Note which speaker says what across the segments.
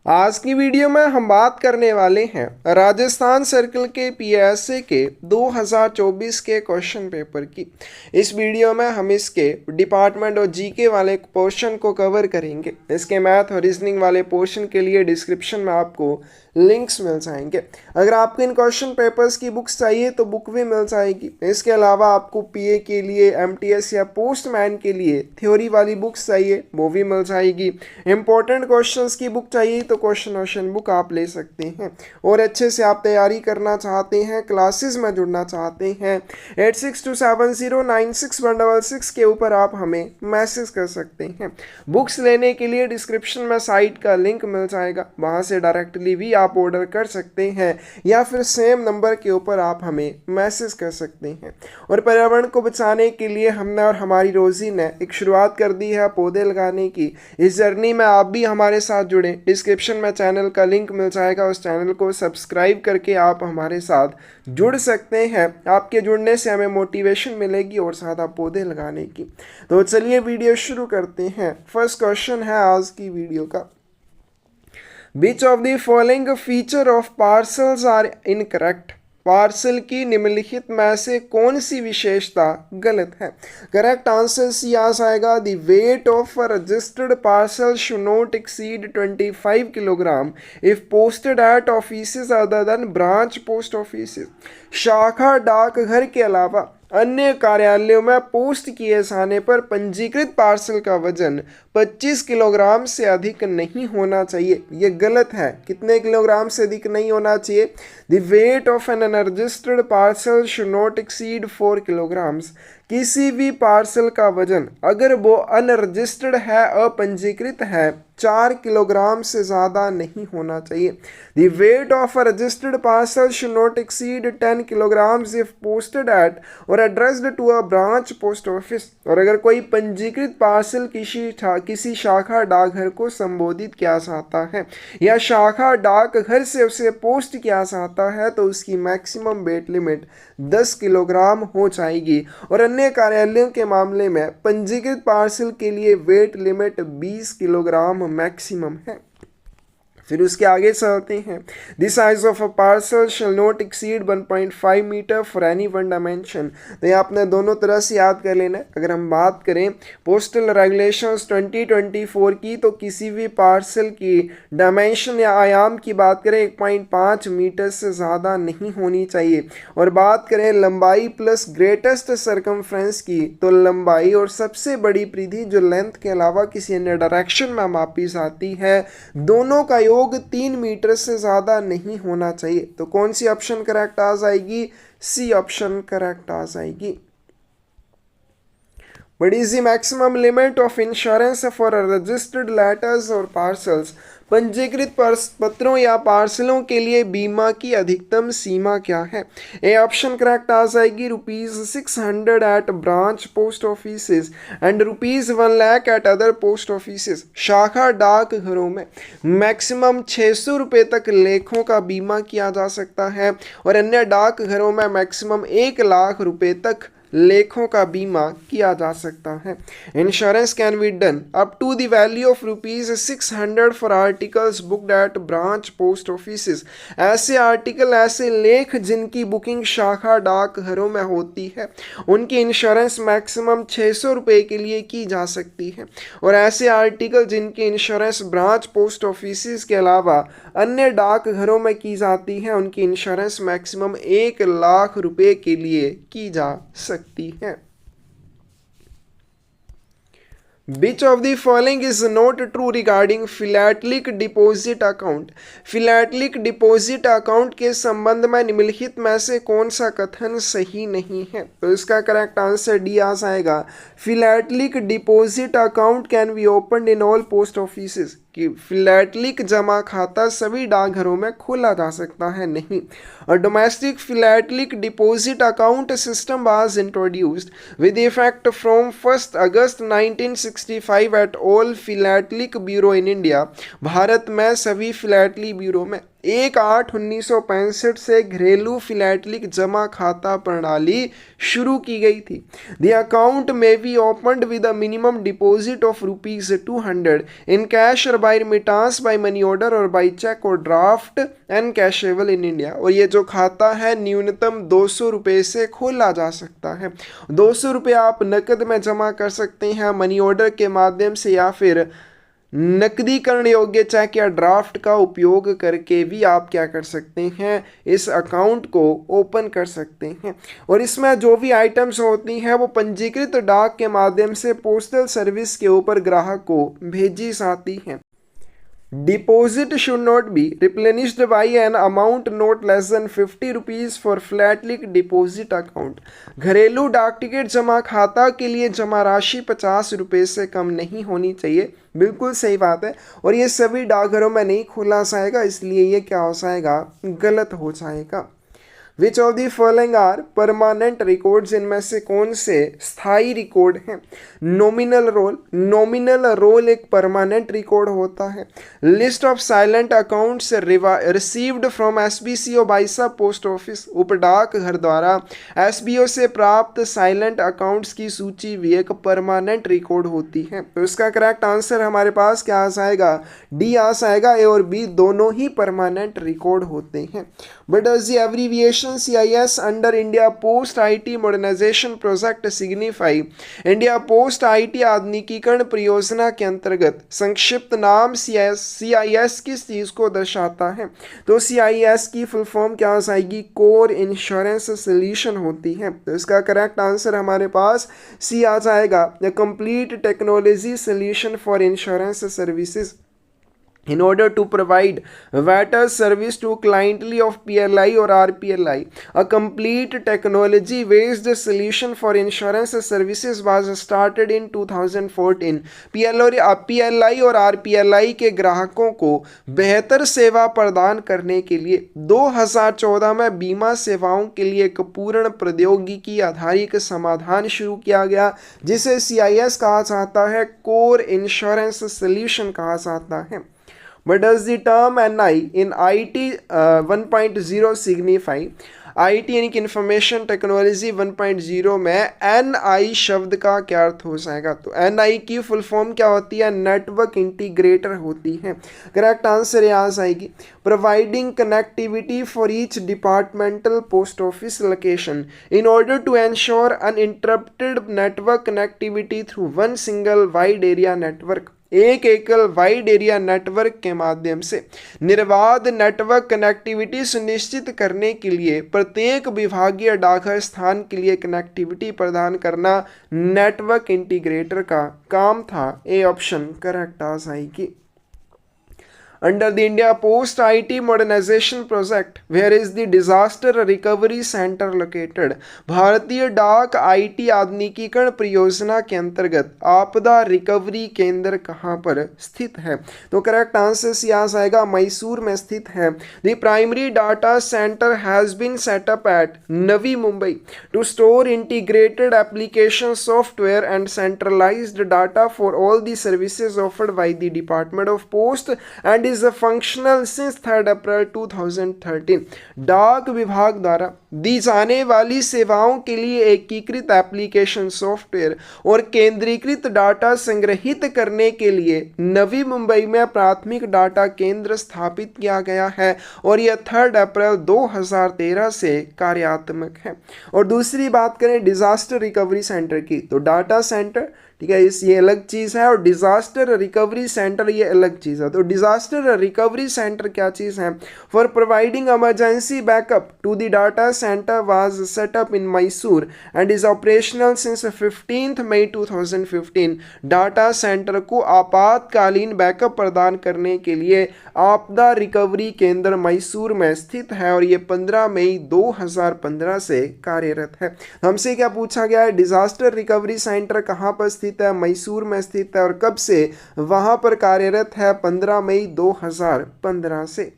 Speaker 1: आज की वीडियो में हम बात करने वाले हैं राजस्थान सर्कल के पीएसए के 2024 के क्वेश्चन पेपर की। इस वीडियो में हम इसके डिपार्टमेंट और जीके वाले पोर्शन को कवर करेंगे। इसके मैथ और रीजनिंग वाले पोर्शन के लिए डिस्क्रिप्शन में आपको लिंक्स मिल जाएंगे। अगर आपको इन क्वेश्चन पेपर्स की बुक्स चाहिए तो बुक भी मिल जाएगी। इसके अलावा आपको पीए के लिए, एमटीएस या पोस्टमैन के लिए थ्योरी वाली बुक्स चाहिए वो भी मिल जाएगी। इंपॉर्टेंट क्वेश्चंस की बुक चाहिए तो क्वेश्चन बुक आप ले सकते हैं। और अच्छे से आप तैयारी करना चाहते हैं, क्लासेस में जुड़ना चाहते हैं, 8627096166 के ऊपर आप हमें मैसेज कर सकते हैं। बुक्स लेने के लिए डिस्क्रिप्शन में साइट का लिंक मिल जाएगा, वहाँ से डायरेक्टली भी आप ऑर्डर कर सकते हैं या फिर सेम नंबर के ऊपर आप हमें मैसेज कर सकते हैं। और पर्यावरण को बचाने के लिए हमने और हमारी रोजी ने एक शुरुआत कर दी है पौधे लगाने की। इस जर्नी में आप भी हमारे साथ जुड़े। डिस्क्रिप्शन में चैनल का लिंक मिल जाएगा, उस चैनल को सब्सक्राइब करके आप हमारे साथ जुड़ सकते हैं। आपके जुड़ने से हमें मोटिवेशन मिलेगी और साथ आप पौधे लगाने की। तो चलिए वीडियो शुरू करते हैं। फर्स्ट क्वेश्चन है आज की वीडियो का, Which of the following feature of parcels are incorrect? Parcel की निम्नलिखित में से कौन सी विशेषता गलत है? करेक्ट आंसर सी आ जाएगा, the weight of a registered parcel should not exceed 25 kilogram if posted eight offices other than branch post offices. शाखा डाकघर के अलावा अन्य कार्यालयों में पोस्ट किए जाने पर पंजीकृत पार्सल का वजन 25 किलोग्राम से अधिक नहीं होना चाहिए। ये गलत है। कितने किलोग्राम से अधिक नहीं होना चाहिए? The weight of N unregistered parcel should not exceed 4 kilograms. किसी भी पार्सल का वजन अगर वो अनरजिस्टर्ड है, अपंजीकृत है, 4 किलोग्राम से ज़्यादा नहीं होना चाहिए। The weight of a registered parcel should not exceed 10 kilograms if posted at or addressed to a branch post office. और अगर कोई पंजीकृत पार्सल किसी शाखा डाकघर को संबोधित किया जाता है या शाखा डाकघर से उसे पोस्ट किया जाता है तो उसकी मैक्सिमम वेट लिमिट 10 किलोग्राम हो जाएगी। और अन्य कार्यालयों के मामले में पंजीकृत पार्सल के लिए वेट लिमिट 20 किलोग्राम मैक्सिमम है। फिर उसके आगे चलते हैं। The size of a parcel shall not exceed 1.5 metre for any one dimension. तो ये आपने दोनों तरह से याद कर लेना है। अगर हम बात करें पोस्टल रेगुलेशंस 2024 की, तो किसी भी पार्सल की डायमेंशन या आयाम की बात करें 1.5 मीटर से ज़्यादा नहीं होनी चाहिए। और बात करें लंबाई प्लस ग्रेटेस्ट सरकमफ्रेंस की, तो लंबाई और सबसे बड़ी परिधि जो लेंथ के अलावा किसी अन्य डायरेक्शन में मापी जाती है, दोनों का योग 3 मीटर से ज्यादा नहीं होना चाहिए। तो कौन सी ऑप्शन करेक्ट आ जाएगी? सी ऑप्शन करेक्ट आ जाएगी। What is the maximum limit of insurance for registered letters और parcels? पंजीकृत पत्रों या पार्सलों के लिए बीमा की अधिकतम सीमा क्या है? ए ऑप्शन करेक्ट आ जाएगी, ₹600 eight branch post offices and ₹1,00,000 eight other post offices. शाखा डाकघरों में मैक्सिमम 600 रुपये तक लेखों का बीमा किया जा सकता है और अन्य डाकघरों में मैक्सिमम 1,00,000 रुपये तक लेखों का बीमा किया जा सकता है। Insurance can be done up to the value of ₹600 for articles booked at branch post offices. ऐसे आर्टिकल, ऐसे लेख जिनकी बुकिंग शाखा डाकघरों में होती है, उनकी इंश्योरेंस मैक्सिमम 600 रुपये के लिए की जा सकती है। और ऐसे आर्टिकल जिनकी इंश्योरेंस ब्रांच पोस्ट ऑफिसेज के अलावा अन्य डाकघरों में की जाती है, उनकी इंश्योरेंस मैक्सिमम 1,00,000 रुपये के लिए की जा सकती है। Which of the following is not true regarding philatelic deposit account? philatelic deposit account के संबंध में निम्नलिखित में से कौन सा कथन सही नहीं है? तो इसका करेक्ट आंसर डी आ जाएगा, philatelic deposit account can be opened in all post offices। कि फिलैटलिक जमा खाता सभी डाकघरों में खोला जा सकता है, नहीं। और domestic philatelic deposit account system was introduced with effect from 1 August 1965 at all philatelic bureau in India. Bharat में सभी फिलैटली ब्यूरो में 1/8/1965 से घरेलू फिलैटलिक जमा खाता प्रणाली शुरू की गई थी। द अकाउंट में B opened with a minimum deposit of ₹200 in cash और bye remittance, bye money order और बाय चेक और ड्राफ्ट एंड कैशेबल इन इंडिया। और ये जो खाता है न्यूनतम 200 रुपये से खोला जा सकता है। 200 रुपये आप नकद में जमा कर सकते हैं, मनी ऑर्डर के माध्यम से, या फिर नकदीकरण योग्य चेक या ड्राफ्ट का उपयोग करके भी आप क्या कर सकते हैं, इस अकाउंट को ओपन कर सकते हैं। और इसमें जो भी आइटम्स होती हैं वो पंजीकृत डाक के माध्यम से पोस्टल सर्विस के ऊपर ग्राहक को भेजी जाती हैं। Deposit should not be replenished by an amount not less than 50 rupees for flatlick deposit account। घरेलू डाक टिकट जमा खाता के लिए जमा राशि 50 रुपये से कम नहीं होनी चाहिए। बिल्कुल सही बात है। और ये सभी डाकघरों में नहीं खोला जाएगा, इसलिए ये क्या हो जाएगा, गलत हो जाएगा। Which of the following are permanent records, इनमें से कौन से स्थायी रिकॉर्ड हैं। नॉमिनल रोल, नॉमिनल रोल एक परमानेंट रिकॉर्ड होता है। List of silent accounts received from SBCO by SO post office, उप डाक घर द्वारा एसबीओ से प्राप्त साइलेंट अकाउंट्स की सूची भी एक परमानेंट रिकॉर्ड होती है। तो इसका करेक्ट आंसर हमारे पास क्या आ जाएगा, डी आ जाएगा। ए और बी दोनों ही परमानेंट रिकॉर्ड होते हैं। But does the abbreviation CIS under India Post IT Modernization Project signify? India post IT आधुनिकीकरण परियोजना के अंतर्गत संक्षिप्त नाम CIS किस चीज को दर्शाता है। तो CIS की फुल फॉर्म क्या आ जाएगी, कोर इंश्योरेंस सोल्यूशन होती है। तो इसका करेक्ट आंसर हमारे पास सी आ जाएगा, the complete technology solution for insurance services in order to provide better service to clientele of PLI or RPLI. A complete technology based solution for insurance services was started in 2014. PLI और RPLI के ग्राहकों को बेहतर सेवा प्रदान करने के लिए 2014 में बीमा सेवाओं के लिए एक पूर्ण प्रौद्योगिकी आधारित समाधान शुरू किया गया, जिसे CIS कहा जाता है, कोर इंश्योरेंस सोल्यूशन कहा जाता है। What does the term NI in IT 1.0 signify? IT यानी कि इंफॉर्मेशन टेक्नोलॉजी 1.0 में NI शब्द का क्या अर्थ हो जाएगा। तो NI की फुल फॉर्म क्या होती है, नेटवर्क इंटीग्रेटर होती है। करेक्ट आंसर यहाँ आएगी, providing connectivity for each departmental post office location in order to ensure uninterrupted network connectivity through one single wide area network. एक एकल वाइड एरिया नेटवर्क के माध्यम से निर्बाध नेटवर्क कनेक्टिविटी सुनिश्चित करने के लिए प्रत्येक विभागीय डाकघर स्थान के लिए कनेक्टिविटी प्रदान करना नेटवर्क इंटीग्रेटर का काम था। ए ऑप्शन करेक्ट आ जाएगी। Under the India Post IT Modernization Project, where is the Disaster Recovery Center located? भारतीय डाक IT आधुनिकीकरण परियोजना के अंतर्गत आपदा रिकवरी केंद्र कहाँ पर स्थित है। तो करेक्ट आंसर यहाँ आएगा, मैसूर में स्थित है। The primary data center has been set up at Navi Mumbai to store integrated application software and centralized data for all the services offered by the Department of Post and is functional since 3rd April 2013। डाक विभाग द्वारा दी जाने वाली सेवाओं के लिए एकीकृत application software और केंद्रीकृत डाटा संग्रहित करने के लिए नवी मुंबई में प्राथमिक डाटा केंद्र स्थापित किया गया है और यह 3 अप्रैल 2013 से कार्यात्मक है। और दूसरी बात करें डिजास्टर रिकवरी सेंटर की, तो डाटा सेंटर, ठीक है, ये अलग चीज़ है और डिजास्टर रिकवरी सेंटर ये अलग चीज़ है। तो डिजास्टर रिकवरी सेंटर क्या चीज़ है, for providing emergency backup to the data centre was set up in Mysore and is operational since 15 May 2015। Data centre को आपातकालीन बैकअप प्रदान करने के लिए आपदा रिकवरी केंद्र मैसूर में स्थित है और ये 15 मई 2015 से कार्यरत है। हमसे क्या पूछा गया है, डिजास्टर रिकवरी सेंटर कहाँ पर स्थित है, मैसूर में स्थित है और कब से वहां पर कार्यरत है, 15 मई 2015 से।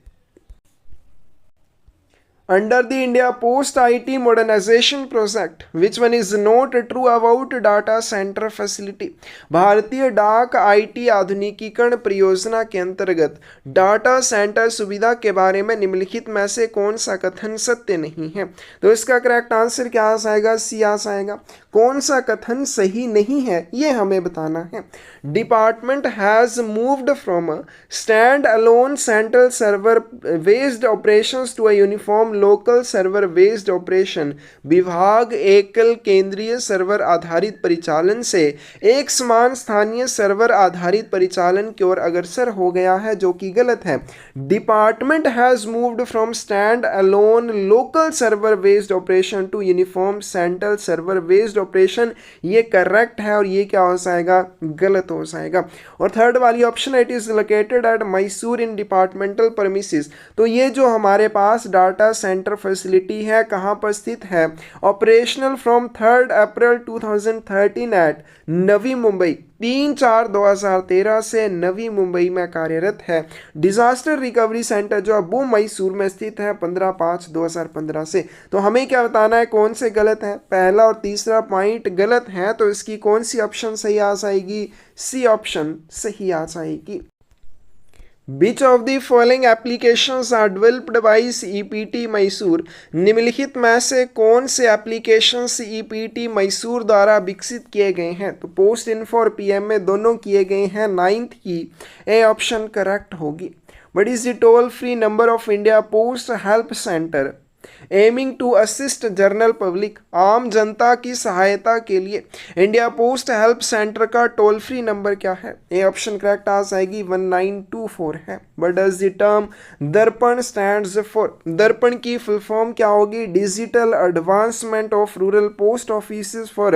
Speaker 1: Under the India Post IT modernization project, which one is not true about data center facility? भारतीय डाक आईटी आधुनिकीकरण परियोजना के अंतर्गत डाटा सेंटर सुविधा के बारे में निम्नलिखित में से कौन सा कथन सत्य नहीं है? तो इसका करेक्ट आंसर क्या आ जाएगा? सी आ जाएगा। कौन सा कथन सही नहीं है ये हमें बताना है। Department has moved from stand alone central server based operations to a uniform local server based operation. विभाग एकल केंद्रीय सर्वर आधारित परिचालन से एक समान स्थानीय सर्वर आधारित परिचालन की ओर अग्रसर हो गया है, जो कि गलत है। Department has moved from stand alone local server based operation to uniform central server based operation, ये करेक्ट है और ये क्या हो जाएगा? गलत हो जाएगा। और थर्ड वाली option, it is located at Mysore in departmental premises, तो ये जो हमारे पास डाटा सेंटर फैसिलिटी है कहाँ पर स्थित है? Operational from 3 April 2013 eight Navi Mumbai, 3/4/2013 से नवी मुंबई में कार्यरत है। डिजास्टर रिकवरी सेंटर जो है वो मैसूर में स्थित है 15/5/2015 से। तो हमें क्या बताना है कौन से गलत है? पहला और तीसरा पॉइंट गलत है, तो इसकी कौन सी ऑप्शन सही आ जाएगी? सी ऑप्शन सही आ जाएगी। Which of the following applications are developed by CEPT Mysore? निम्नलिखित में से कौन से एप्लीकेशन CEPT मैसूर द्वारा विकसित किए गए हैं? तो पोस्ट इन्फो और PM में दोनों किए गए हैं। 9th की ए ऑप्शन करेक्ट होगी। What is the toll free number of India Post Help Center aiming to assist general public? आम जनता की सहायता के लिए इंडिया पोस्ट हेल्प सेंटर का टोल फ्री नंबर क्या है? ए ऑप्शन करेक्ट आ जाएगी 1924 है। But does the term Darpan stands for? Darpan की फुल फॉर्म क्या होगी? Digital advancement of rural post office for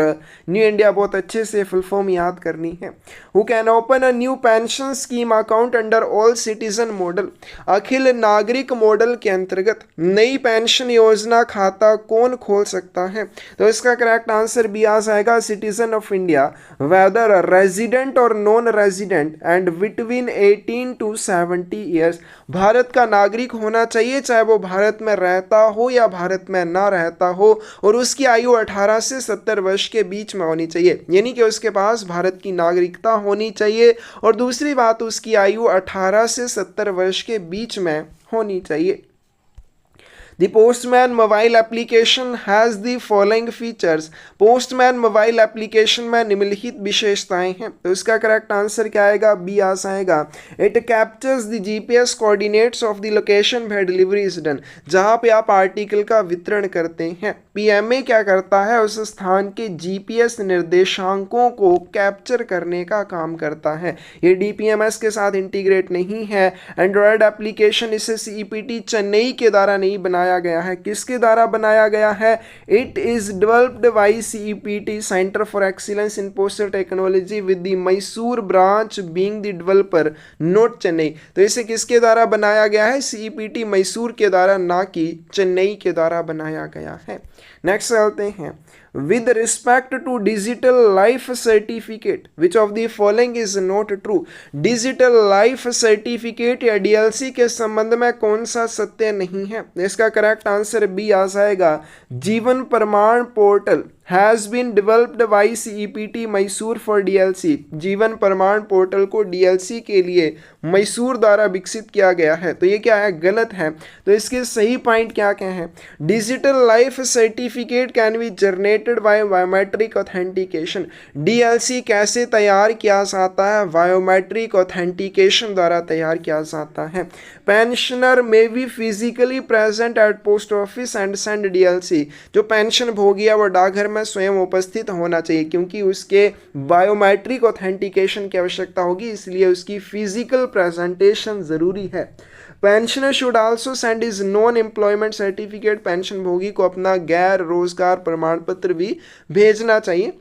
Speaker 1: new India. बहुत अच्छे से फुल फॉर्म याद करनी है। Who can open a new pension scheme account under all citizen model? अखिल नागरिक मॉडल के अंतर्गत नई पेंशन योजना खाता कौन खोल सकता है? तो इसका करेक्ट आंसर भी आ जाएगा citizen of India, whether resident or non resident and between 18 to 70 years. Bharat का नागरिक होना चाहिए, चाहे वो भारत में रहता हो या भारत में ना रहता हो, और उसकी आयु 18 से 70 वर्ष के बीच में होनी चाहिए, यानी कि उसके पास भारत की नागरिकता होनी चाहिए। और दूसरी बात, उसकी आयु 18 से 70 वर्ष के बीच में होनी चाहिए। The Postman mobile application has the following features? Postman mobile application में निम्नलिखित विशेषताएं हैं, तो इसका करेक्ट आंसर क्या आएगा? बी आ जाएगा। It captures the GPS coordinates of the location where delivery is done. जहां पे आप आर्टिकल का वितरण करते हैं, PMA क्या करता है? उस स्थान के GPS निर्देशांकों को कैप्चर करने का काम करता है। ये DPMS के साथ इंटीग्रेट नहीं है। एंड्रॉयड एप्लीकेशन इसे CEPT चेन्नई के द्वारा नहीं बनाया गया है। किसके द्वारा बनाया गया है? It is developed by CEPT centre for excellence in postal technology with the Mysore branch being the developer, not Chennai. तो इसे किसके द्वारा बनाया गया है? CEPT मैसूर के द्वारा, ना कि चेन्नई के द्वारा बनाया गया है। नेक्स्ट चलते हैं। With respect to digital life certificate, which of the following is not true? Digital life certificate या DLC के संबंध में कौन सा सत्य नहीं है? इसका करेक्ट आंसर बी आ जाएगा। Jeevan Pramaan portal has been developed by CEPT Mysore for DLC। Jeevan Pramaan portal को DLC के लिए मैसूर द्वारा विकसित किया गया है, तो ये क्या है? गलत है। तो इसके सही पॉइंट क्या क्या हैं? Digital life certificate can be generated by biometric authentication. DLC कैसे तैयार किया जाता है? बायोमेट्रिक ऑथेंटिकेशन द्वारा तैयार किया जाता है। Pensioner may be physically present at post office and send DLC। जो पेंशन भोगी है वो डाकघर में स्वयं उपस्थित होना चाहिए, क्योंकि उसके बायोमेट्रिक ऑथेंटिकेशन की आवश्यकता होगी, इसलिए उसकी फिजिकल प्रेजेंटेशन जरूरी है। Pensioner should also send is non employment certificate. Pension भोगी को अपना गैर रोजगार प्रमाण पत्र भी भेजना चाहिए,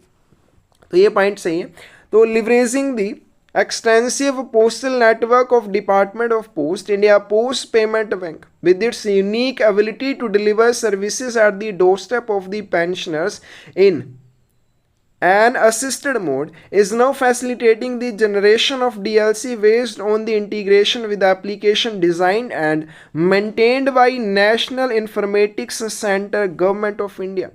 Speaker 1: तो ये पॉइंट सही है। तो leveraging the extensive postal network of Department of Post, India Post Payment Bank, with its unique ability to deliver services at the doorstep of the pensioners in An assisted mode is now facilitating the generation of DLC based on the integration with application designed and maintained by National Informatics Center, Government of India।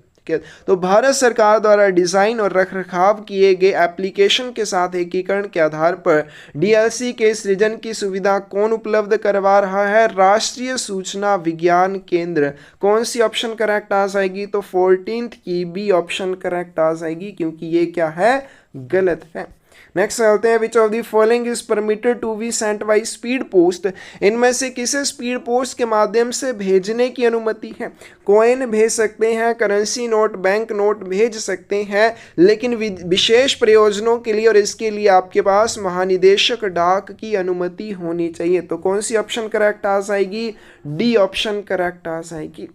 Speaker 1: तो भारत सरकार द्वारा design और रखरखाव किए गए application के साथ एकीकरण के आधार पर डीएलसी के सृजन की सुविधा कौन उपलब्ध करवा रहा है? राष्ट्रीय सूचना विज्ञान केंद्र। कौन सी ऑप्शन करेक्ट आ जाएगी? तो 14th की बी ऑप्शन करेक्ट आ जाएगी, क्योंकि ये क्या है? गलत है। नेक्स्ट चलते हैं, which of the following is permitted to be sent by speed post. इनमें से किसे स्पीड पोस्ट के माध्यम से भेजने की अनुमति है? कॉइन भेज सकते हैं, करेंसी नोट, बैंक नोट भेज सकते हैं, लेकिन विशेष प्रयोजनों के लिए और इसके लिए आपके पास महानिदेशक डाक की अनुमति होनी चाहिए। तो कौन सी ऑप्शन करेक्ट आ जाएगी? डी ऑप्शन करेक्ट आ जाएगी।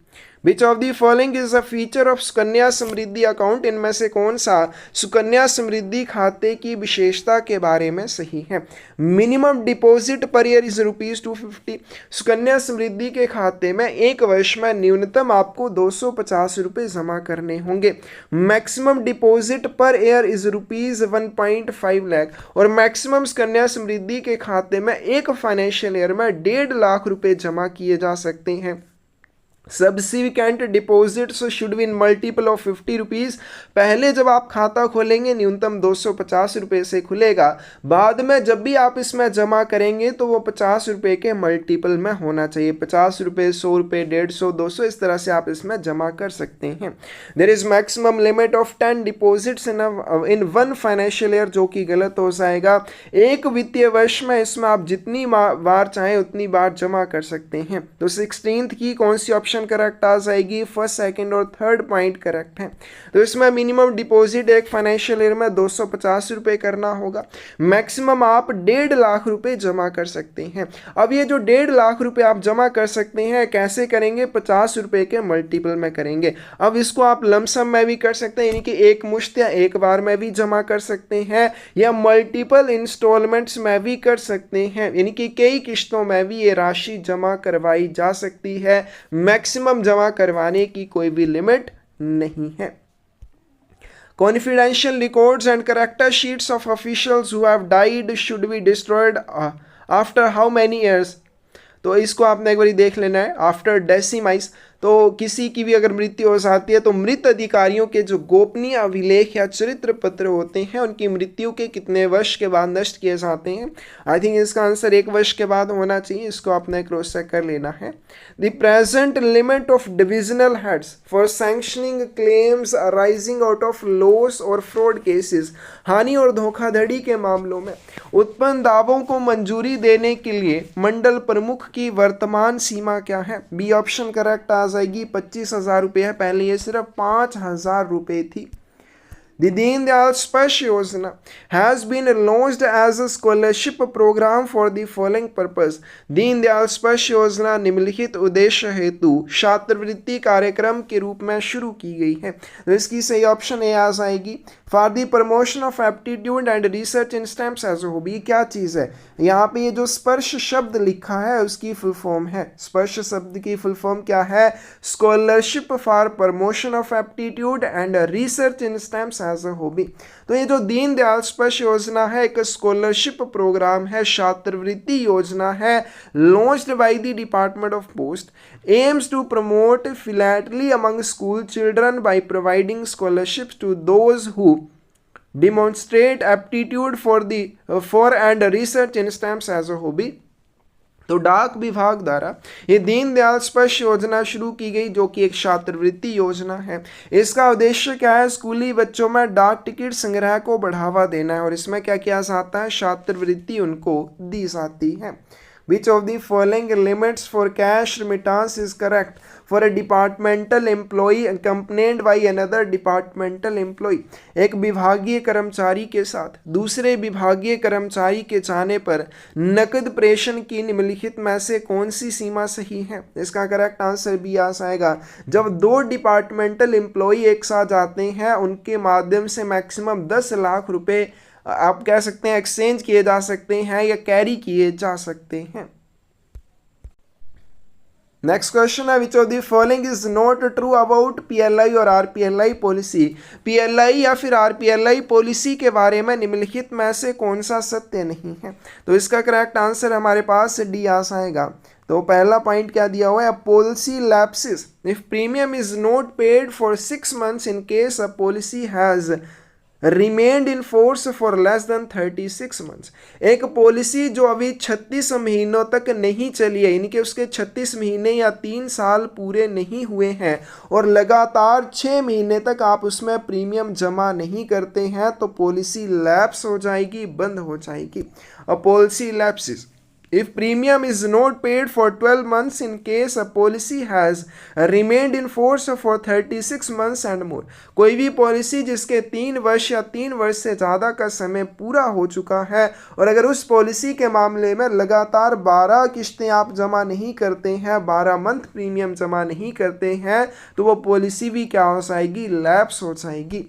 Speaker 1: Which of the following is a feature of Sukanya Samriddhi account. इनमें से कौन सा सुकन्या समृद्धि खाते की विशेषता के बारे में सही है? Minimum deposit per year is ₹250। Sukanya Samriddhi के खाते में एक वर्ष में न्यूनतम आपको 250 रुपये जमा करने होंगे। Maximum deposit per year is ₹1.5 lakh और मैक्सिमम सुकन्या समृद्धि के खाते में एक फाइनेंशियल ईयर में 1.5 लाख रुपए जमा किए जा सकते हैं। Subsequent deposits should be in multiple of 50 rupees. पहले जब आप खाता खोलेंगे न्यूनतम 250 रुपये से खुलेगा, बाद में जब भी आप इसमें जमा करेंगे तो वो 50 रुपये के मल्टीपल में होना चाहिए। 50 रुपये, 100 रुपये, 150, 200, इस तरह से आप इसमें जमा कर सकते हैं। There is maximum limit of 10 deposits in 1 financial year, जो कि गलत हो जाएगा। एक वित्तीय वर्ष में इसमें आप जितनी बार चाहें उतनी बार जमा कर सकते हैं। तो 16th की कौन सी ऑप्शन करेक्ट आ जाएगी? फर्स्ट, सेकंड और थर्ड पॉइंट करेक्ट है। तो इसमें मिनिमम डिपॉजिट एक फाइनेंशियल ईयर में 250 रुपये करना होगा। मैक्सिमम आप 1.5 लाख रुपए जमा कर सकते हैं। अब ये जो 1.5 लाख रुपए आप जमा कर सकते हैं, कैसे करेंगे? 50 रुपये के मल्टीपल में करेंगे। अब इसको आप लमसम में भी कर सकते हैं, यानी कि एक मुश्त या एक बार में भी जमा कर सकते हैं, या मल्टीपल इंस्टॉलमेंट्स में भी कर सकते हैं, यानी कि कई किश्तों में भी ये राशि जमा करवाई जा सकती है। मैक्सिमम जमा करवाने की कोई भी लिमिट नहीं है। Confidential records and character sheets of officials who have died should be destroyed after how many years. तो इसको आपने एक बार देख लेना है। आफ्टर डेसिमाइज, तो किसी की भी अगर मृत्यु हो जाती है तो मृत अधिकारियों के जो गोपनीय अभिलेख या चरित्र पत्र होते हैं, उनकी मृत्यु के कितने वर्ष के बाद नष्ट किए जाते हैं? आई थिंक इसका आंसर 1 वर्ष के बाद होना चाहिए। इसको आपने क्रॉस चेक कर लेना है। The present limit of divisional heads for sanctioning claims arising out of loss और फ्रॉड केसेस। हानि और धोखाधड़ी के मामलों में उत्पन्न दावों को मंजूरी देने के लिए मंडल प्रमुख की वर्तमान सीमा क्या है? बी ऑप्शन करेक्ट आ जाएगी। 25,000 रुपये है, पहले ये सिर्फ 5,000 रुपये थी। The Deen Dayal Sparsh Yojana has been launched as a scholarship program for the following purpose. Deen Dayal स्पर्श योजना निम्नलिखित उद्देश्य हेतु छात्रवृत्ति कार्यक्रम के रूप में शुरू की गई है। तो इसकी सही ऑप्शन ए आ जाएगी। For the promotion of aptitude and research in stems as a hobby. क्या चीज़ है? यहाँ पे ये जो स्पर्श शब्द लिखा है उसकी फुल फॉर्म है। स्पर्श शब्द की फुल फॉर्म क्या है? Scholarship for promotion of aptitude and research in stems as a hobby. तो ये जो दीन दयाल स्पर्श योजना है एक स्कॉलरशिप प्रोग्राम है, छात्रवृत्ति योजना है, launched by the department of post, aims to promote philately among school children by providing scholarships to those who demonstrate aptitude for and research in stamps as a hobby। तो डाक विभाग द्वारा ये दीन दयाल स्पर्श योजना शुरू की गई, जो कि एक छात्रवृत्ति योजना है। इसका उद्देश्य क्या है? स्कूली बच्चों में डाक टिकट संग्रह को बढ़ावा देना है, और इसमें क्या किया जाता है? छात्रवृत्ति उनको दी जाती है। Which of the following limits for cash remittance is correct for a departmental employee accompanied by another departmental employee? एक विभागीय कर्मचारी के साथ दूसरे विभागीय कर्मचारी के जाने पर नकद प्रेषण की निम्नलिखित में से कौन सी सीमा सही है? इसका करेक्ट आंसर भी आ जाएगा। जब 2 डिपार्टमेंटल एम्प्लॉई एक साथ जाते हैं, उनके माध्यम से मैक्सिमम 10 लाख रुपए आप कह सकते हैं एक्सचेंज किए जा सकते हैं या कैरी किए जा सकते हैं। नेक्स्ट क्वेश्चन है विच of the following is not true about PLI और आरपीएलआई पॉलिसी। पीएलआई या फिर आरपीएलआई पॉलिसी के बारे में निम्नलिखित में से कौन सा सत्य नहीं है। तो इसका करेक्ट आंसर हमारे पास डी आ जाएगा। तो पहला पॉइंट क्या दिया हुआ है, policy lapses if premium is not paid for 6 months in case a policy has remained in force for less than 36 months। एक पॉलिसी जो अभी 36 महीनों तक नहीं चली है, यानी कि उसके 36 महीने या 3 साल पूरे नहीं हुए हैं और लगातार 6 महीने तक आप उसमें प्रीमियम जमा नहीं करते हैं, तो पॉलिसी लैप्स हो जाएगी, बंद हो जाएगी। A policy lapses if premium is not paid for 12 months in case a policy has remained in force for 36 months and more। कोई भी पॉलिसी जिसके 3 वर्ष या 3 वर्ष से ज़्यादा का समय पूरा हो चुका है और अगर उस पॉलिसी के मामले में लगातार 12 किश्तें आप जमा नहीं करते हैं, 12 मंथ प्रीमियम जमा नहीं करते हैं, तो वो पॉलिसी भी क्या हो जाएगी, लैप्स हो जाएगी।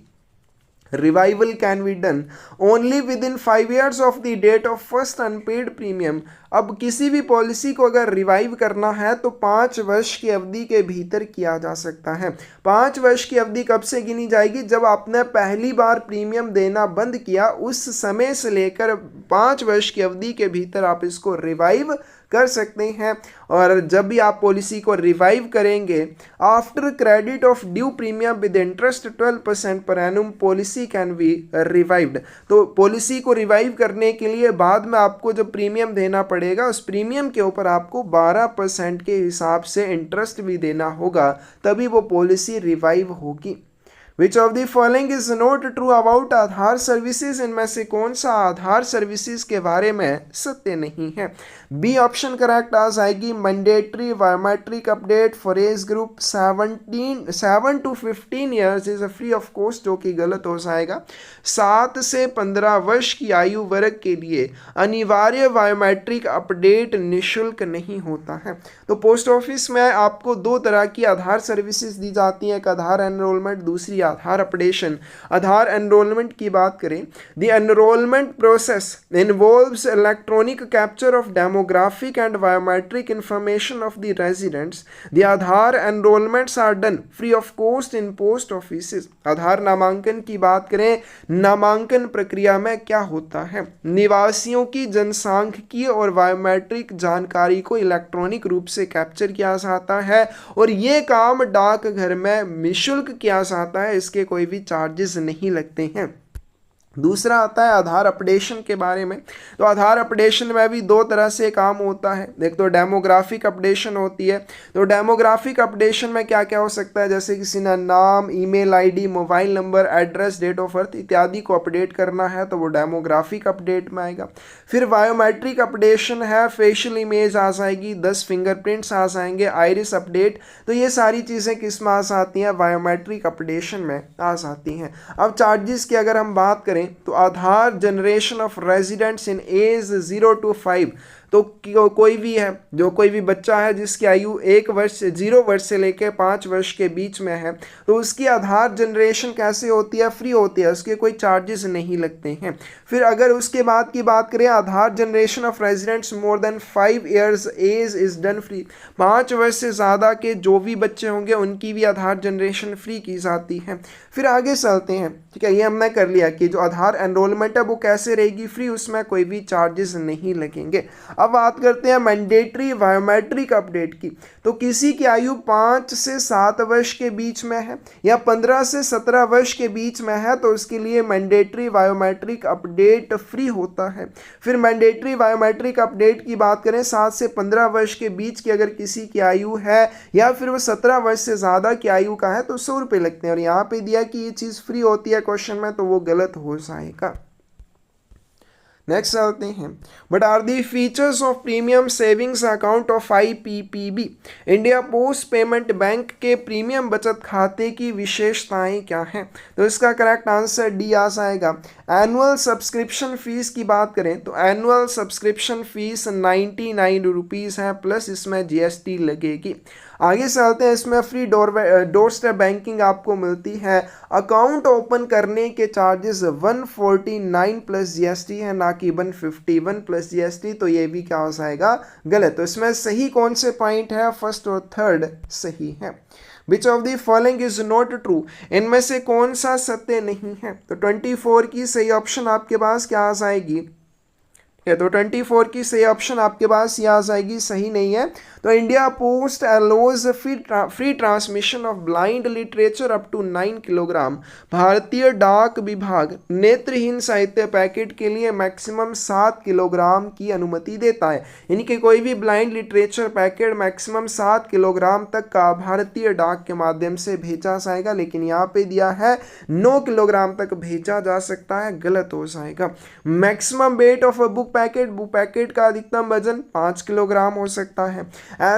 Speaker 1: Revival can be done only within 5 years of the date of first unpaid premium। अब किसी भी पॉलिसी को अगर रिवाइव करना है तो 5 वर्ष की अवधि के भीतर किया जा सकता है। 5 वर्ष की अवधि कब से गिनी जाएगी, जब आपने पहली बार प्रीमियम देना बंद किया, उस समय से लेकर 5 वर्ष की अवधि के भीतर आप इसको रिवाइव कर सकते हैं। और जब भी आप पॉलिसी को रिवाइव करेंगे, after credit of due premium with interest 12% पर एनुम पॉलिसी कैन बी रिवाइव्ड। तो पॉलिसी को रिवाइव करने के लिए बाद में आपको जब प्रीमियम देना पड़ेगा, उस प्रीमियम के ऊपर आपको 12% के हिसाब से इंटरेस्ट भी देना होगा, तभी वो पॉलिसी रिवाइव होगी। विच of the following is not true about Aadhaar services, इनमें से कौन सा आधार सर्विसेज के बारे में सत्य नहीं है। बी ऑप्शन करेक्ट आ जाएगी। Mandatory biometric update for age group 7 to 15 years is free of cost, जो कि गलत हो जाएगा। 7 से 15 वर्ष की आयु वर्ग के लिए अनिवार्य बायोमेट्रिक अपडेट निःशुल्क नहीं होता है। तो पोस्ट ऑफिस में आपको 2 तरह की आधार सर्विसेज दी जाती हैं, एक आधार एनरोलमेंट, दूसरी आधार अपडेशन। आधार एनरोलमेंट की बात करें, the enrolment process involves electronic capture of demographic and biometric information of the residents. The Aadhaar enrolments are done free of cost in post offices. Aadhaar नामांकन की बात करें, नामांकन प्रक्रिया में क्या होता है, निवासियों की जनसांख्यिकीय और बायोमेट्रिक जानकारी को इलेक्ट्रॉनिक रूप से कैप्चर किया जाता है और ये काम डाकघर में निःशुल्क किया जाता है, इसके कोई भी चार्जेस नहीं लगते हैं। दूसरा आता है आधार अपडेशन के बारे में। तो आधार अपडेशन में भी 2 तरह से काम होता है। एक तो डेमोग्राफिक अपडेशन होती है। तो डेमोग्राफिक अपडेशन में क्या क्या हो सकता है, जैसे किसी ने नाम, email ID, mobile number, address, date of birth इत्यादि को अपडेट करना है, तो वो डेमोग्राफिक अपडेट में आएगा। फिर बायोमेट्रिक अपडेशन है, फेशियल इमेज आ जाएगी, 10 फिंगरप्रिंट्स आ जाएंगे, आइरिस अपडेट। तो ये सारी चीज़ें किस में आ जाती हैं, बायोमेट्रिक अपडेशन में आ जाती हैं। अब चार्जेस की अगर हम बात करें, तो Aadhaar generation of residents in age 0 to 5, तो कोई भी है, जो कोई भी बच्चा है जिसकी आयु 1 वर्ष से 0 वर्ष से लेकर 5 वर्ष के बीच में है, तो उसकी आधार जनरेशन कैसे होती है, फ्री होती है, उसके कोई चार्जेस नहीं लगते हैं। फिर अगर उसके बाद की बात करें, Aadhaar generation of residents more than 5 years age is done free. 5 वर्ष से ज़्यादा के जो भी बच्चे होंगे उनकी भी आधार जनरेशन फ्री की जाती है। फिर आगे चलते हैं, ठीक है, ये हमने कर लिया कि जो आधार एनरोलमेंट है वो कैसे रहेगी, फ्री, उसमें कोई भी चार्जेस नहीं लगेंगे। अब बात करते हैं मैंडेटरी बायोमेट्रिक अपडेट की। तो किसी की आयु 5 से 7 वर्ष के बीच में है या 15 से 17 वर्ष के बीच में है, तो उसके लिए मैंडेटरी बायोमेट्रिक अपडेट फ्री होता है। फिर मैंडेटरी बायोमेट्रिक अपडेट की बात करें, 7 से 15 वर्ष के बीच की अगर किसी की आयु है या फिर वो 17 वर्ष से ज़्यादा की आयु का है, तो 100 रुपये लगते हैं। और यहाँ पे दिया कि ये चीज़ फ्री होती है क्वेश्चन में, तो वो गलत हो जाएगा। नेक्स्ट चलते हैं, but are the features of premium savings account of IPPB, India post payment bank के प्रीमियम बचत खाते की विशेषताएं क्या हैं। तो इसका करेक्ट आंसर डी आ जाएगा। एनुअल सब्सक्रिप्शन फीस की बात करें तो एनुअल सब्सक्रिप्शन फीस 99 रुपीज़ है, प्लस इसमें GST लगेगी। आगे चलते हैं, इसमें फ्री डोर स्टेप बैंकिंग आपको मिलती है। अकाउंट ओपन करने के चार्जेस 149 प्लस GST है, ना बाकी 151 प्लस GST, तो ये भी क्या हो जाएगा, गलत। तो इसमें सही कौन से पॉइंट है, फर्स्ट और थर्ड सही है। विच of the following is not true, इनमें से कौन सा सत्य नहीं है। तो 24 की सही ऑप्शन आपके पास क्या आ जाएगी, तो 24 की सही ऑप्शन आपके पास ये आ जाएगी, सही नहीं है। तो India post allows free transmission of blind literature up to 9 kilogram. भारतीय डाक विभाग नेत्रहीन साहित्य पैकेट के लिए मैक्सिमम 7 किलोग्राम की अनुमति देता है, यानी कि कोई भी blind literature packet maximum 7 kilogram तक का भारतीय डाक के माध्यम से भेजा जाएगा, लेकिन यहाँ पे दिया है 9 किलोग्राम तक भेजा जा सकता है, गलत हो जाएगा। Maximum weight of a book packet का अधिकतम वजन 5 किलोग्राम हो सकता है।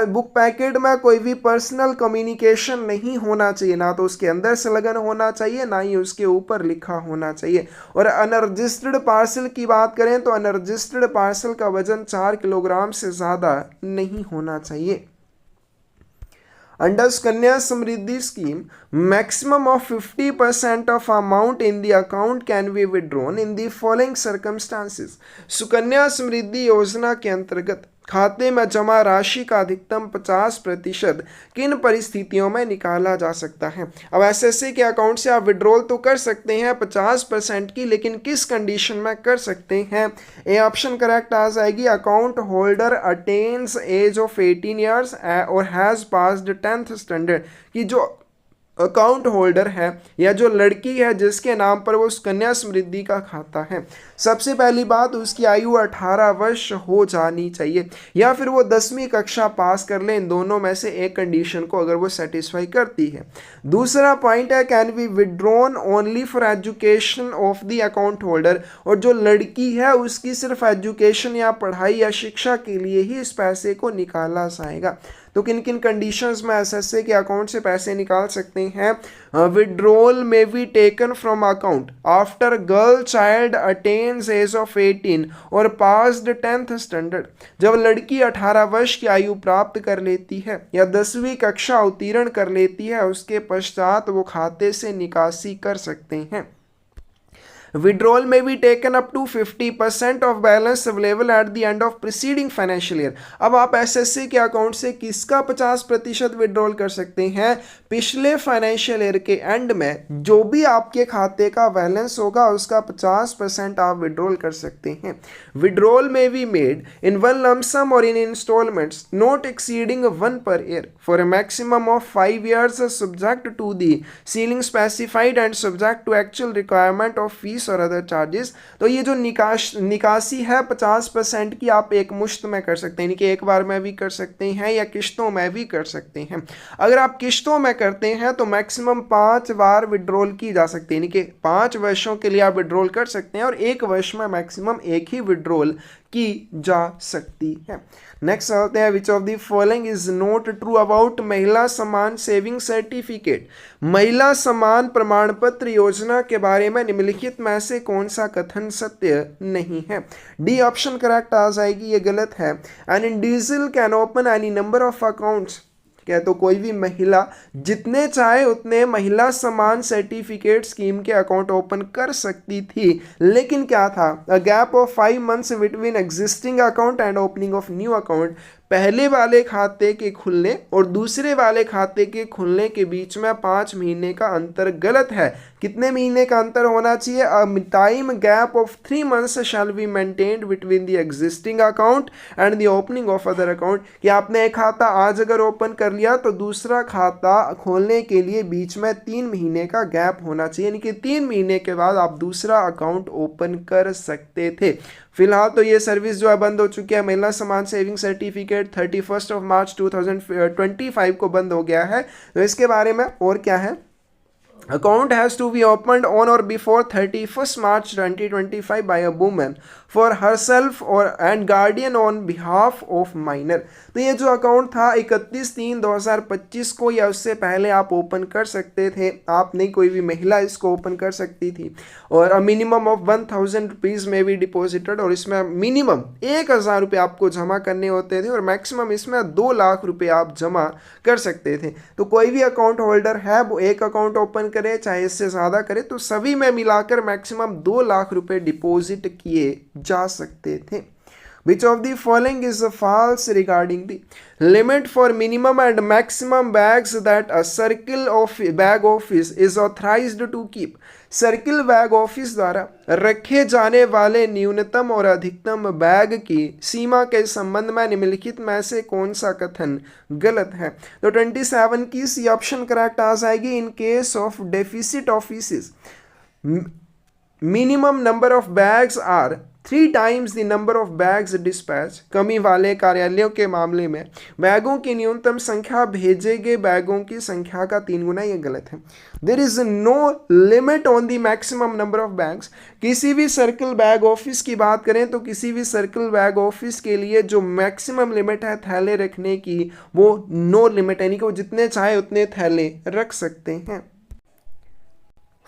Speaker 1: बुक पैकेट में कोई भी पर्सनल कम्युनिकेशन नहीं होना चाहिए, ना तो उसके अंदर संलग्न होना चाहिए, ना ही उसके ऊपर लिखा होना चाहिए। और अनरजिस्टर्ड पार्सल की बात करें तो अनरजिस्टर्ड पार्सल का वजन 4 किलोग्राम से ज़्यादा नहीं होना चाहिए। Under Sukanya Samriddhi scheme, maximum of 50% of amount in the account can be withdrawn in the following circumstances. Sukanya Samriddhi योजना के अंतर्गत खाते में जमा राशि का अधिकतम 50% किन परिस्थितियों में निकाला जा सकता है। अब एसएससी के अकाउंट से आप विड्रॉल तो कर सकते हैं 50% की, लेकिन किस कंडीशन में कर सकते हैं। ए ऑप्शन करेक्ट आ जाएगी, account holder attains age of 18 years और हैज़ पास्ड 10th स्टैंडर्ड, की जो अकाउंट होल्डर है या जो लड़की है जिसके नाम पर वो सुकन्या समृद्धि का खाता है, सबसे पहली बात उसकी आयु 18 वर्ष हो जानी चाहिए, या फिर वो 10वीं कक्षा पास कर ले। इन दोनों में से एक कंडीशन को अगर वो सेटिस्फाई करती है। दूसरा पॉइंट है can be withdrawn only for education of the account holder, और जो लड़की है उसकी सिर्फ एजुकेशन या पढ़ाई या शिक्षा के लिए ही इस पैसे को निकाला जाएगा। तो किन किन कंडीशंस में एसएससी के अकाउंट से पैसे निकाल सकते हैं। Withdrawal may be taken from account after girl child attains age of 18 और पास्ड 10th स्टैंडर्ड, जब लड़की 18 वर्ष की आयु प्राप्त कर लेती है या 10वीं कक्षा उत्तीर्ण कर लेती है, उसके पश्चात वो खाते से निकासी कर सकते हैं। Withdrawal may be taken up to 50% of balance available at the end of preceding financial year। अब आप एसएससी के अकाउंट से किसका 50% विड्रॉल कर सकते हैं, पिछले फाइनेंशियल ईयर के एंड में जो भी आपके खाते का बैलेंस होगा उसका 50% आप विड्रॉल कर सकते हैं। Withdrawal may be made in one lump sum or in instalments not exceeding 1 per year for a maximum of 5 years subject to the ceiling specified and subject to actual requirement of fees और other charges. तो ये जो निकासी है 50% की आप एक मुश्त में कर सकते हैं, यानी कि एक बार में भी कर सकते हैं या किश्तों में भी कर सकते हैं। अगर आप किश्तों में करते हैं तो मैक्सिमम 5 बार विड्रॉल की जा सकती है, यानी कि 5 वर्षों के लिए आप विड्रॉल कर सकते हैं और एक वर्ष में मैक्सिमम एक ही विड्रॉल की जा सकती है। नेक्स्ट आते हैं which of the following is not true about महिला सम्मान सेविंग सर्टिफिकेट। महिला सम्मान प्रमाण पत्र योजना के बारे में निम्नलिखित में से कौन सा कथन सत्य नहीं है। डी ऑप्शन करेक्ट आ जाएगी, ये गलत है। An individual can open any number of accounts, क्या तो कोई भी महिला जितने चाहे उतने महिला सम्मान सर्टिफिकेट स्कीम के अकाउंट ओपन कर सकती थी, लेकिन क्या था, a gap of 5 months between existing account and opening of new account. पहले वाले खाते के खुलने और दूसरे वाले खाते के खुलने के बीच में 5 महीने का अंतर गलत है। कितने महीने का अंतर होना चाहिए, a time gap of 3 months shall be maintained between the existing account and the opening of other account. कि आपने एक खाता आज अगर ओपन कर लिया तो दूसरा खाता खोलने के लिए बीच में 3 महीने का गैप होना चाहिए, यानी कि 3 महीने के बाद आप दूसरा अकाउंट ओपन कर सकते थे। फिलहाल तो ये सर्विस जो है बंद हो चुकी है। महिला सम्मान सेविंग सर्टिफिकेट 31 मार्च 2025 को बंद हो गया है। तो इसके बारे में और क्या है, account has to be opened on or before 31st March 2025 by a woman for herself or and guardian on behalf of minor। तो ये जो अकाउंट था 31/3/2025 को या उससे पहले आप ओपन कर सकते थे, आप नहीं कोई भी महिला इसको ओपन कर सकती थी। और मिनिमम ऑफ 1000 रुपीज़ में भी डिपॉजिटेड, और इसमें मिनिमम 1000 रुपये आपको जमा करने होते थे और मैक्सिमम इसमें 2 लाख रुपये आप जमा कर सकते थे। तो कोई भी अकाउंट होल्डर है वो एक अकाउंट ओपन करे चाहे इससे ज़्यादा करे, तो सभी में मिलाकर मैक्सिमम 2 लाख रुपए डिपॉजिट किए जा सकते थे। Which of the following is false regarding the limit for minimum and maximum bags that a circle of bag office is authorized to keep? Circle bag office द्वारा रखे जाने वाले न्यूनतम और अधिकतम बैग की सीमा के संबंध में निम्नलिखित में से कौन सा कथन गलत है? तो 27 की सी ऑप्शन करेक्ट आ जाएगी। In case of deficit offices minimum number of bags are 3 times the number of bags dispatch. कमी वाले कार्यालयों के मामले में बैगों की न्यूनतम संख्या भेजे गए बैगों की संख्या का 3 गुना, ये गलत है। There is no limit on the maximum number of bags. किसी भी सर्कल बैग ऑफिस की बात करें तो किसी भी सर्कल बैग ऑफिस के लिए जो मैक्सिमम लिमिट है थैले रखने की, वो नो लिमिट, यानी कि वो जितने चाहे उतने थैले रख सकते हैं।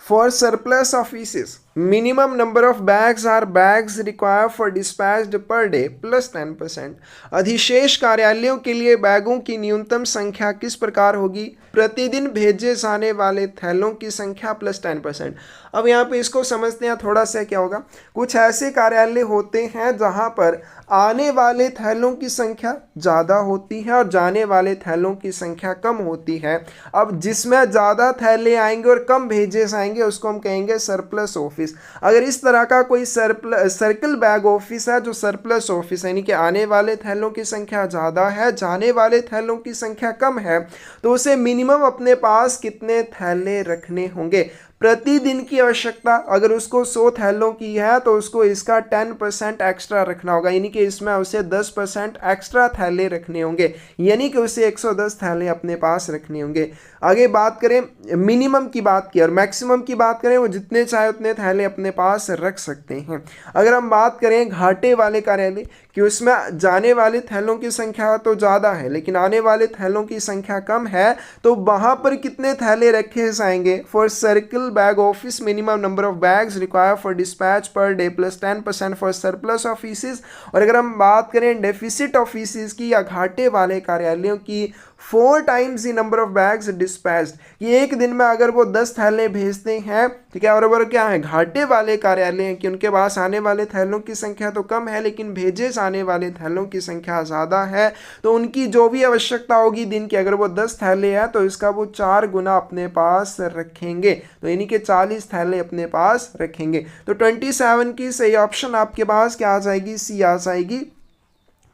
Speaker 1: For surplus offices, minimum number of bags are bags required for dispatched per day plus 10%। अधिशेष कार्यालयों के लिए बैगों की न्यूनतम संख्या किस प्रकार होगी? प्रतिदिन भेजे जाने वाले थैलों की संख्या प्लस 10%। अब यहाँ पे इसको समझते हैं थोड़ा सा क्या होगा। कुछ ऐसे कार्यालय होते हैं जहाँ पर आने वाले थैलों की संख्या ज़्यादा होती है और जाने वाले थैलों की संख्या कम होती है। अब जिसमें ज़्यादा थैले आएंगे और कम भेजे जाएंगे उसको हम कहेंगे सरप्लस ऑफिस। अगर इस तरह का कोई सर्कल बैग ऑफिस है जो सरप्लस ऑफिस यानी कि आने वाले थैलों की संख्या ज़्यादा है, जाने वाले थैलों की संख्या कम है, तो उसे मिनिमम अपने पास कितने थैले रखने होंगे? प्रतिदिन की आवश्यकता अगर उसको 100 थैलों की है तो उसको इसका 10% एक्स्ट्रा रखना होगा, यानी कि इसमें उसे 10% एक्स्ट्रा थैले रखने होंगे, यानी कि उसे 110 थैले अपने पास रखने होंगे। आगे बात करें मिनिमम की बात की और मैक्सिमम की बात करें, वो जितने चाहे उतने थैले अपने पास रख सकते हैं। अगर हम बात करें घाटे वाले कार्यालय कि उसमें जाने वाले थैलों की संख्या तो ज़्यादा है लेकिन आने वाले थैलों की संख्या कम है, तो वहाँ पर कितने थैले रखे जाएंगे? For circle bag office minimum number of bags require for dispatch per debt plus 10% for surplus offices. और अगर हम बात करें डेफिसिट ऑफिसेज की या घाटे वाले कार्यालयों की, 4 times the number of bags dispatched, ये एक दिन में अगर वो 10 थैले भेजते हैं, ठीक है, और क्या है घाटे वाले कार्यालय हैं कि उनके पास आने वाले थैलों की संख्या तो कम है लेकिन भेजे जाने वाले थैलों की संख्या ज़्यादा है, तो उनकी जो भी आवश्यकता होगी दिन की, अगर वो 10 थैले हैं तो इसका वो 4 गुना अपने पास रखेंगे, तो यानी कि 40 थैले अपने पास रखेंगे। तो 27 की सही ऑप्शन आपके पास क्या आ जाएगी? सी आ जाएगी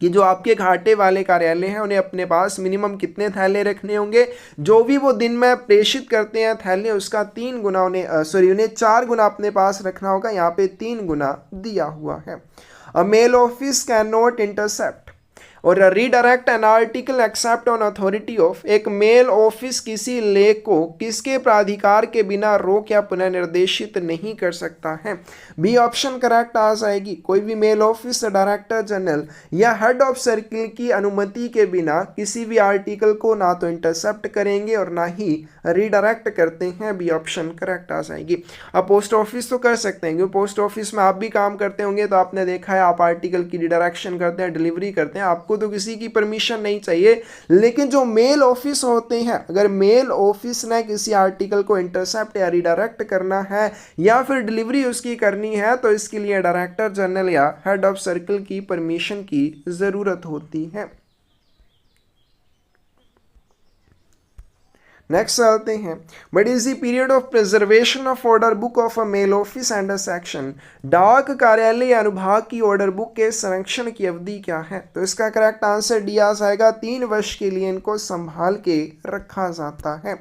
Speaker 1: कि जो आपके घाटे वाले कार्यालय हैं उन्हें अपने पास मिनिमम कितने थैले रखने होंगे? जो भी वो दिन में प्रेषित करते हैं थैले उसका 3 गुना उन्हें 4 गुना अपने पास रखना होगा। यहाँ पे 3 गुना दिया हुआ है। A mail office can not intercept or redirect an article except on authority of. एक मेल ऑफिस किसी लेख को किसके प्राधिकार के बिना रोक या पुनर्निर्देशित नहीं कर सकता है? बी ऑप्शन करेक्ट आ जाएगी। कोई भी मेल ऑफिस डायरेक्टर जनरल या हेड ऑफ सर्किल की अनुमति के बिना किसी भी आर्टिकल को ना तो इंटरसेप्ट करेंगे और ना ही रीडायरेक्ट करते हैं। बी ऑप्शन करेक्ट आ जाएगी। अब पोस्ट ऑफिस तो कर सकते हैं क्योंकि पोस्ट ऑफिस में आप भी काम करते होंगे तो आपने देखा है आप आर्टिकल की रिडायरेक्शन करते हैं, डिलीवरी करते हैं, आपको तो किसी की परमिशन नहीं चाहिए। लेकिन जो मेल ऑफिस होते हैं, अगर मेल ऑफिस ने किसी आर्टिकल को इंटरसेप्ट या रिडायरेक्ट करना है या फिर डिलीवरी उसकी करनी है तो इसके लिए डायरेक्टर जनरल या हेड ऑफ सर्किल की परमिशन की जरूरत होती है। नेक्स्ट चलते हैं। But is the period of preservation of order book of a mail office and a section. डाक कार्यालय या अनुभाग की ऑर्डर बुक के संरक्षण की अवधि क्या है? तो इसका करेक्ट आंसर डी आ जाएगा। 3 वर्ष के लिए इनको संभाल के रखा जाता है।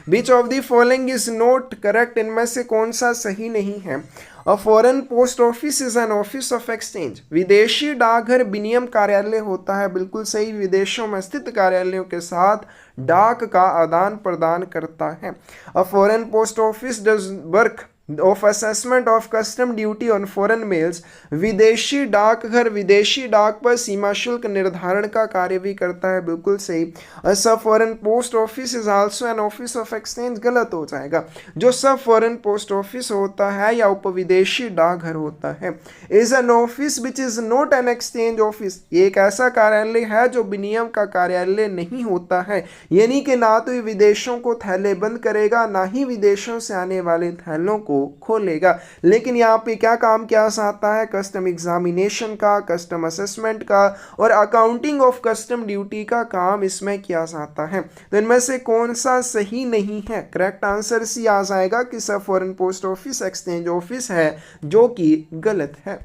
Speaker 1: विच of the following is not correct? इनमें से कौन सा सही नहीं है? A foreign post office is an office of exchange. विदेशी डाकघर विनिमय कार्यालय होता है, बिल्कुल सही। विदेशों में स्थित कार्यालयों के साथ डाक का आदान प्रदान करता है। A foreign post office does work of assessment of custom duty on foreign mails, विदेशी डाकघर विदेशी डाक पर सीमा शुल्क निर्धारण का कार्य भी करता है, बिल्कुल सही। सब foreign post office is also an office of exchange, गलत हो जाएगा। जो सब फॉरेन पोस्ट ऑफिस होता है या उपविदेशी डाकघर होता है, is an office which is not an exchange office, ये एक ऐसा कार्यालय है जो विनिमय का कार्यालय नहीं होता है, यानी कि ना तो ये विदेशों को थैले बंद करेगा, ना ही विदेशों से आने वाले थैलों को खोलेगा। लेकिन यहाँ पे क्या काम किया जाता है, कस्टम एग्जामिनेशन का, कस्टम असेसमेंट का और अकाउंटिंग ऑफ कस्टम ड्यूटी का काम इसमें किया जाता है। तो इनमें से कौन सा सही नहीं है, करेक्ट आंसर सी आ जाएगा कि सब foreign post office exchange office है, जो कि गलत है।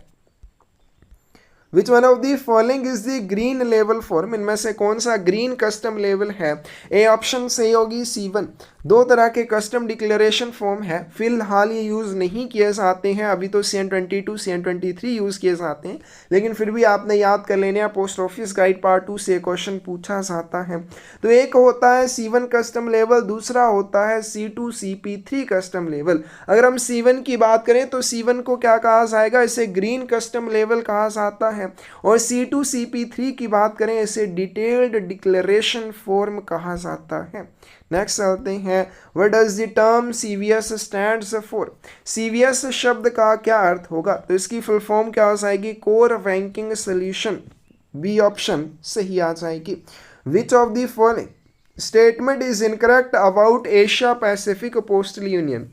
Speaker 1: Which one of the following is the green level form, इनमें से कौन सा ग्रीन कस्टम लेवल है। ए ऑप्शन सही होगी C1। दो तरह के कस्टम डिक्लेरेशन फॉर्म है, फिलहाल ये यूज़ नहीं किए जाते हैं, अभी तो CN22 CN23 यूज़ किए जाते हैं, लेकिन फिर भी आपने याद कर लेने हैं, पोस्ट ऑफिस गाइड पार्ट 2 से क्वेश्चन पूछा जाता है। तो एक होता है C1 कस्टम लेवल, दूसरा होता है C2 CP3 कस्टम लेवल। अगर हम C1 की बात करें तो C1 को क्या कहा जाएगा, इसे ग्रीन कस्टम लेवल कहा जाता है, और C2 CP3 की बात करें इसे डिटेल्ड डिक्लेरेशन फॉर्म कहा जाता है। नेक्स्ट चलते हैं, what does the term CVS stands for, CVS शब्द का क्या अर्थ होगा, तो इसकी फुल फॉर्म क्या हो जाएगी, core banking solution, B option सही आ जाएगी। Which of the following statement is incorrect about Asia Pacific postal union,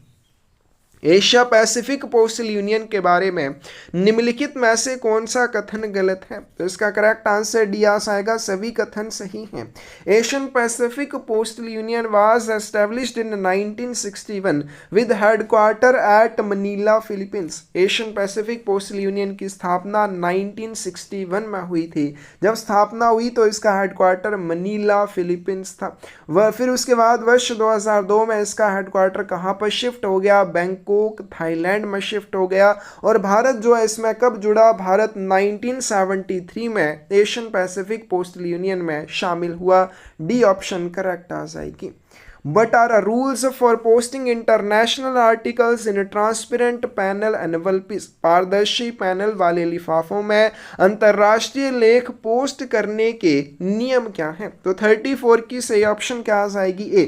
Speaker 1: Asia Pacific postal union के बारे में निम्नलिखित में से कौन सा कथन गलत है, तो इसका करेक्ट आंसर डी आ जाएगा, सभी कथन सही हैं। Asian Pacific postal union was established in 1961 with headquarter at Manila Philippines, Asian Pacific postal union की स्थापना 1961 में हुई थी। जब स्थापना हुई तो इसका हेडक्वार्टर मनीला फिलीपींस था। वह फिर उसके बाद वर्ष 2002 में इसका हेडक्वार्टर कहाँ पर शिफ्ट हो गया, बैंकॉक थाईलैंड में शिफ्ट हो गया। और भारत जो है इसमें कब जुड़ा, भारत 1973 में एशियन पैसिफिक पोस्टल यूनियन में शामिल हुआ, डी ऑप्शन करेक्ट आ जाएगी। What are the rules for posting international articles in a transparent panel envelopes, पारदर्शी पैनल वाले लिफाफों में अंतर्राष्ट्रीय लेख पोस्ट करने के नियम क्या हैं, तो 34 की सही ऑप्शन क्या आ जाएगी, ए।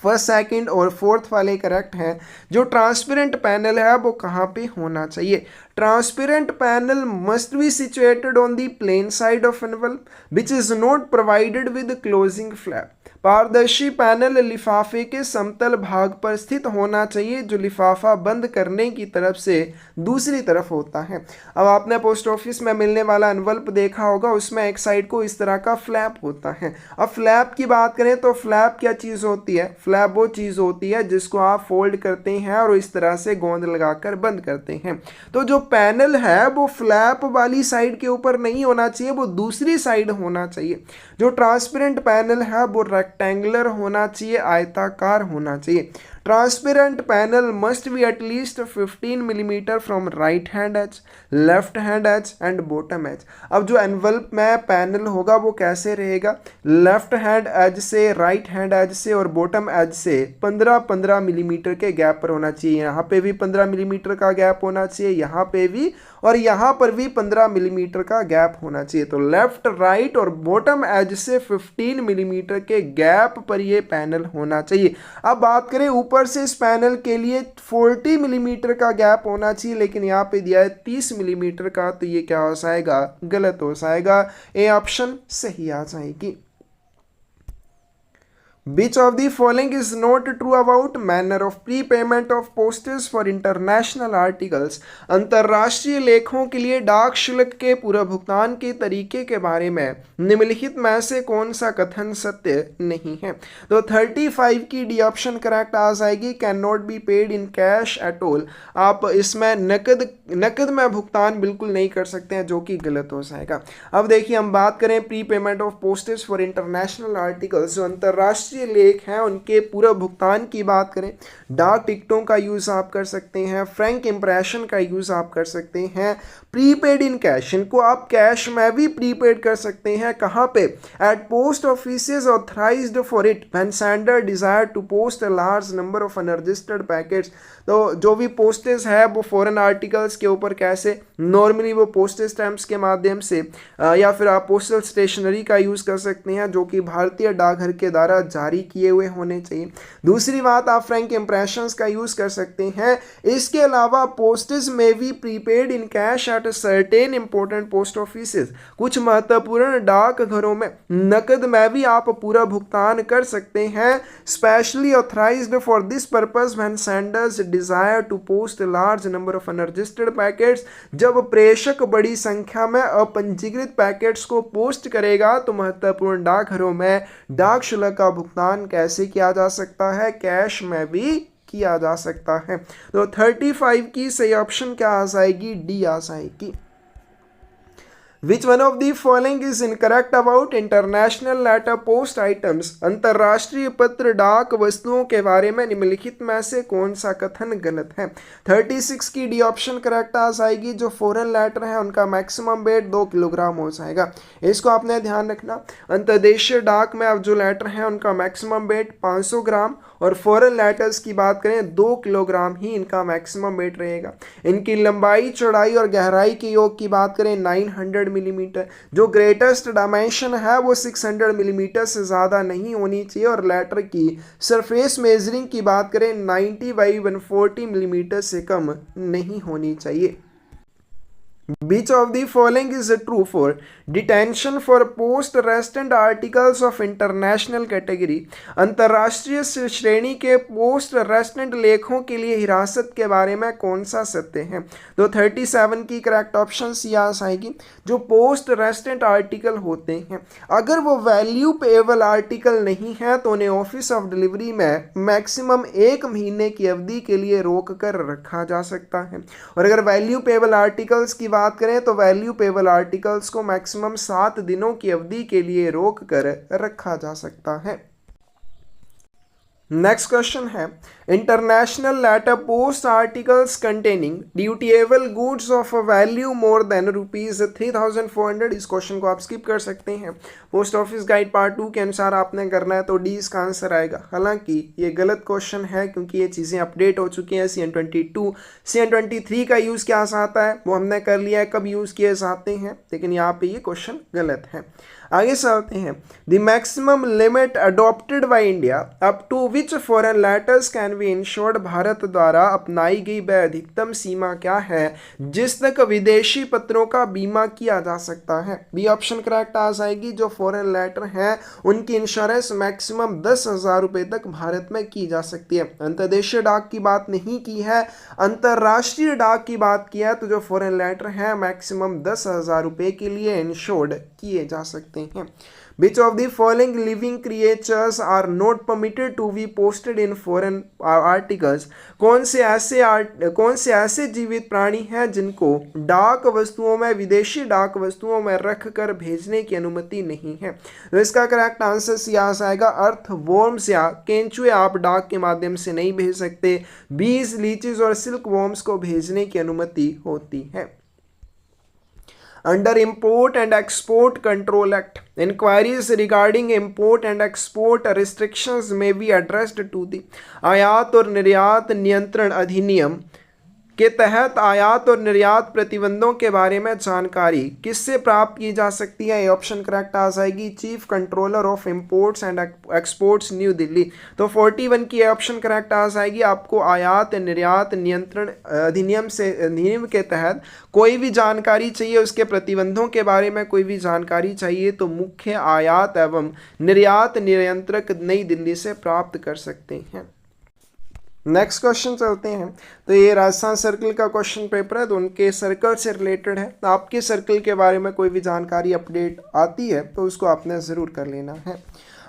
Speaker 1: फर्स्ट सेकंड और फोर्थ वाले करेक्ट हैं। जो ट्रांसपेरेंट पैनल है वो कहाँ पे होना चाहिए, transparent panel must be situated on the plain side of envelope which is not provided with closing flap, पारदर्शी पैनल लिफाफे के समतल भाग पर स्थित होना चाहिए जो लिफाफा बंद करने की तरफ से दूसरी तरफ होता है। अब आपने पोस्ट ऑफिस में मिलने वाला एनवलप देखा होगा, उसमें एक साइड को इस तरह का फ्लैप होता है। अब फ्लैप की बात करें तो फ्लैप क्या चीज़ होती है, फ्लैप वो चीज़ होती है जिसको आप फोल्ड करते हैं और इस तरह से गोंद लगाकर बंद करते हैं। तो जो पैनल है वो फ्लैप वाली साइड के ऊपर नहीं होना चाहिए, वो दूसरी साइड होना चाहिए। जो ट्रांसपेरेंट पैनल है वो रेक्टेंगुलर होना चाहिए, आयताकार होना चाहिए। Transparent panel must be at least 15 millimetre from right hand edge, left hand edge and bottom edge. अब जो एनवलप में पैनल होगा वो कैसे रहेगा, लेफ्ट हैंड एज से, राइट हैंड एज से और बॉटम एज से 15-15 मिलीमीटर के गैप पर होना चाहिए। यहाँ पे भी 15 मिलीमीटर का गैप होना चाहिए, यहाँ पे भी, और यहाँ पर भी 15 मिलीमीटर का गैप होना चाहिए। तो लेफ्ट, राइट और बॉटम एज से 15 मिलीमीटर के गैप पर ये पैनल होना चाहिए। अब बात करें ऊपर से, इस पैनल के लिए 40 मिलीमीटर का गैप होना चाहिए, लेकिन यहाँ पे दिया है 30 मिलीमीटर का, तो ये क्या हो जाएगा, गलत हो जाएगा। ए ऑप्शन सही आ जाएगी। Which of the following is not true about manner of prepayment of postage for international articles? अंतर्राष्ट्रीय लेखों के लिए डाक शुल्क के पूर्व भुगतान के तरीके के बारे में निम्नलिखित में से कौन सा कथन सत्य नहीं है, तो 35 की डी ऑप्शन करेक्ट आ जाएगी। Can not be paid in cash at all, आप इसमें नकद में भुगतान बिल्कुल नहीं कर सकते हैं, जो कि गलत हो जाएगा। अब देखिए हम बात करें pre payment of postage for international articles, जो अंतर्राष्ट्रीय अंतर्राष्ट्रीय लेख हैं उनके पूरा भुगतान की बात करें, डाक टिकटों का यूज़ आप कर सकते हैं, फ्रैंक इम्प्रेशन का यूज़ आप कर सकते हैं, प्रीपेड इन कैश, इनको आप कैश में भी प्रीपेड कर सकते हैं। कहाँ पे? At post offices authorised for it when sender desire to post a large number of unregistered packets. तो जो भी पोस्टेज है वो फॉरेन आर्टिकल्स के ऊपर कैसे, नॉर्मली वो पोस्टेज स्टैम्प्स के माध्यम से या फिर आप पोस्टल स्टेशनरी का यूज़ कर सकते हैं जो कि भारतीय डाकघर के द्वारा जारी किए हुए होने चाहिए। दूसरी बात, आप फ्रैंक इम्प्रेशंस का यूज़ कर सकते हैं। इसके अलावा पोस्टेज में भी prepaid in cash at certain important post offices, कुछ महत्वपूर्ण डाकघरों में नकद में भी आप पूरा भुगतान कर सकते हैं। Specially authorised for this purpose when senders desire to post large number of unregistered packets, जब प्रेषक बड़ी संख्या में अपंजीकृत पैकेट्स को पोस्ट करेगा तो महत्वपूर्ण डाकघरों में डाक शुल्क का भुगतान कैसे किया जा सकता है? कैश में भी किया जा सकता है। तो 35 की सही ऑप्शन क्या आ जाएगी? डी आ जाएगी। Which one of the following is incorrect about international letter post items? अंतर्राष्ट्रीय पत्र डाक वस्तुओं के बारे में निम्नलिखित में से कौन सा कथन गलत है? 36 की डी ऑप्शन करेक्ट आ जाएगी। जो फॉरेन लेटर है उनका मैक्सिमम वेट 2 किलोग्राम हो जाएगा, इसको आपने ध्यान रखना। अंतर्देशीय डाक में अब जो लेटर है उनका मैक्सिमम वेट 500 ग्राम और फॉरेन लेटर्स की बात करें 2 किलोग्राम ही इनका मैक्सिमम वेट रहेगा। इनकी लंबाई, चौड़ाई और गहराई के योग की बात करें 900 मिलीमीटर, जो ग्रेटेस्ट डायमेंशन है वो 600 मिलीमीटर से ज़्यादा नहीं होनी चाहिए और लेटर की सरफेस मेजरिंग की बात करें 90 बाई 140 मिलीमीटर से कम नहीं होनी चाहिए। Which of the following is true for detention for post arrestant articles of international category? अंतर्राष्ट्रीय श्रेणी के पोस्ट अरेस्टेंट लेखों के लिए हिरासत के बारे में कौन सा सत्य है? तो 37 की करेक्ट ऑप्शन सी आ जाएगी। जो पोस्ट अरेस्टेंट आर्टिकल होते हैं अगर वो वैल्यू पेएबल आर्टिकल नहीं है तो उन्हें ऑफिस ऑफ डिलीवरी में मैक्सिमम 1 महीने की अवधि के लिए रोक कर रखा जा सकता है। और अगर वैल्यू पेएबल आर्टिकल्स की बात करें तो वैल्यू पेएबल आर्टिकल्स को मैक्सिमम 7 दिनों की अवधि के लिए रोक कर रखा जा सकता है। नेक्स्ट क्वेश्चन है international letter post articles containing dutiable goods of value more than ₹3,400। इस क्वेश्चन को आप स्किप कर सकते हैं। पोस्ट ऑफिस गाइड पार्ट 2 के अनुसार आपने करना है तो डी इसका आंसर आएगा। हालांकि ये गलत क्वेश्चन है क्योंकि ये चीज़ें अपडेट हो चुकी हैं। CN22 CN23 का यूज़ क्या आता है वो हमने कर लिया है, कब यूज़ किए जाते हैं, लेकिन यहाँ पे ये क्वेश्चन गलत है। आगे चलते हैं। The maximum limit adopted by India up to which foreign letters can be insured, भारत द्वारा अपनाई गई वह अधिकतम सीमा क्या है जिस तक विदेशी पत्रों का बीमा किया जा सकता है? बी ऑप्शन करेक्ट आ जाएगी। जो फॉरेन लेटर हैं उनकी इंश्योरेंस मैक्सिमम 10,000 रुपये तक भारत में की जा सकती है। अंतर्देशीय डाक की बात नहीं की है, अंतर्राष्ट्रीय डाक की बात की है। तो जो फॉरेन लेटर हैं मैक्सिमम 10,000 रुपये के लिए इंश्योर्ड किए जा सकते हैं। Which of the following living creatures are not permitted to be posted in foreign articles? कौन से ऐसे जीवित प्राणी हैं जिनको डाक वस्तुओं में, विदेशी डाक वस्तुओं में रख कर भेजने की अनुमति नहीं है? तो इसका करेक्ट आंसर सी आ जाएगा अर्थ वॉर्म्स या केंचुए आप डाक के माध्यम से नहीं भेज सकते। बीज, लीचीज और सिल्क वॉर्म्स को भेजने की अनुमति होती है। Under Import and Export Control Act, inquiries regarding import and export restrictions may be addressed to the आयात और निर्यात नियंत्रण अधिनियम के तहत आयात और निर्यात प्रतिबंधों के बारे में जानकारी किससे प्राप्त की जा सकती है? ऑप्शन करेक्ट आ जाएगी chief controller of imports and exports new Delhi. तो 41 की ऑप्शन करेक्ट आ जाएगी। आपको आयात निर्यात नियंत्रण अधिनियम के तहत कोई भी जानकारी चाहिए, उसके प्रतिबंधों के बारे में कोई भी जानकारी चाहिए तो मुख्य आयात एवं निर्यात नियंत्रक नई दिल्ली से प्राप्त कर सकते हैं। नेक्स्ट क्वेश्चन चलते हैं। तो ये राजस्थान सर्कल का क्वेश्चन पेपर है तो उनके सर्कल से रिलेटेड है। तो आपके सर्कल के बारे में कोई भी जानकारी अपडेट आती है तो उसको आपने ज़रूर कर लेना है।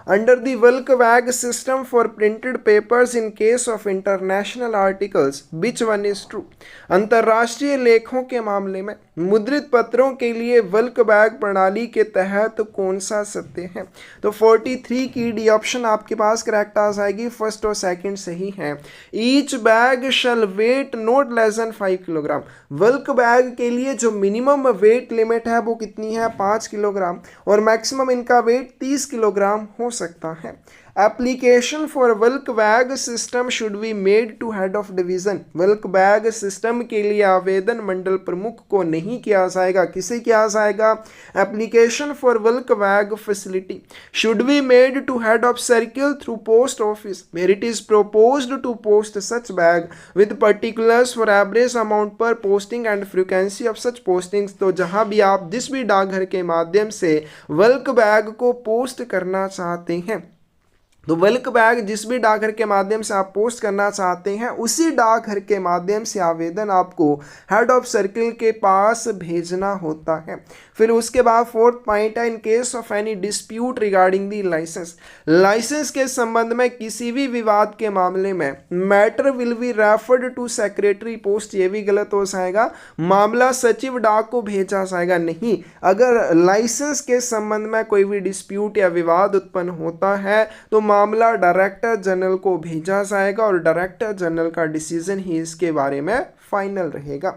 Speaker 1: Under the bulk bag system for printed papers in case of international articles which one is true? अंतर्राष्ट्रीय लेखों के मामले में मुद्रित पत्रों के लिए बल्क बैग प्रणाली के तहत कौन सा सत्य है? तो 43 की डी ऑप्शन आपके पास करेक्ट आ जाएगी, फर्स्ट और सेकंड सही है। Each bag shall weigh not less than 5 kilogram. Bulk bag के लिए जो मिनिमम वेट लिमिट है वो कितनी है? 5 किलोग्राम, और मैक्सिमम इनका वेट 30 किलोग्राम हो सकता है। Application for bulk bag system should be made to head of division. Bulk bag system के लिए आवेदन मंडल प्रमुख को नहीं किया जाएगा, किसे किया जाएगा? Application for bulk bag facility should be made to head of circle through post office where it is proposed to post such bag with particulars for average amount per posting and frequency of such postings. तो जहां भी आप जिस भी डाकघर के माध्यम से बल्क बैग को पोस्ट करना चाहते हैं, तो बल्क बैग जिस भी डाकघर के माध्यम से आप पोस्ट करना चाहते हैं उसी डाकघर के माध्यम से आवेदन आपको हेड ऑफ सर्किल के पास भेजना होता है। फिर उसके बाद फोर्थ पॉइंट है, in case of any dispute regarding the licence. Licence के संबंध में किसी भी विवाद के मामले में matter will be referred to secretary post. ये भी गलत हो जाएगा, मामला सचिव डाक को भेजा जाएगा नहीं। अगर लाइसेंस के संबंध में कोई भी डिस्प्यूट या विवाद उत्पन्न होता है तो मामला डायरेक्टर जनरल को भेजा जाएगा और डायरेक्टर जनरल का डिसीजन ही इसके बारे में फाइनल रहेगा।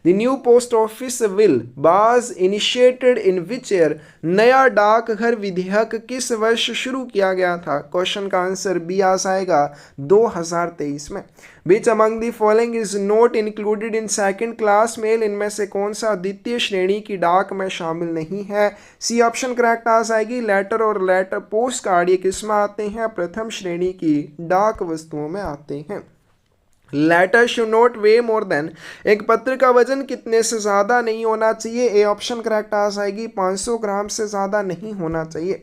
Speaker 1: The new post office will was initiated in which year? नया डाकघर विधेयक किस वर्ष शुरू किया गया था? क्वेश्चन का आंसर बी आ जाएगा 2023 में। Which among the following is not included in second class mail? इनमें से कौन सा द्वितीय श्रेणी की डाक में शामिल नहीं है? सी ऑप्शन करेक्ट आ जाएगी। लेटर और लेटर पोस्ट कार्ड ये किस में आते हैं? प्रथम श्रेणी की डाक वस्तुओं में आते हैं। Letter should not weigh more than, एक पत्र का वजन कितने से ज़्यादा नहीं होना चाहिए? ए ऑप्शन करेक्ट आ जाएगी, 500 ग्राम से ज़्यादा नहीं होना चाहिए।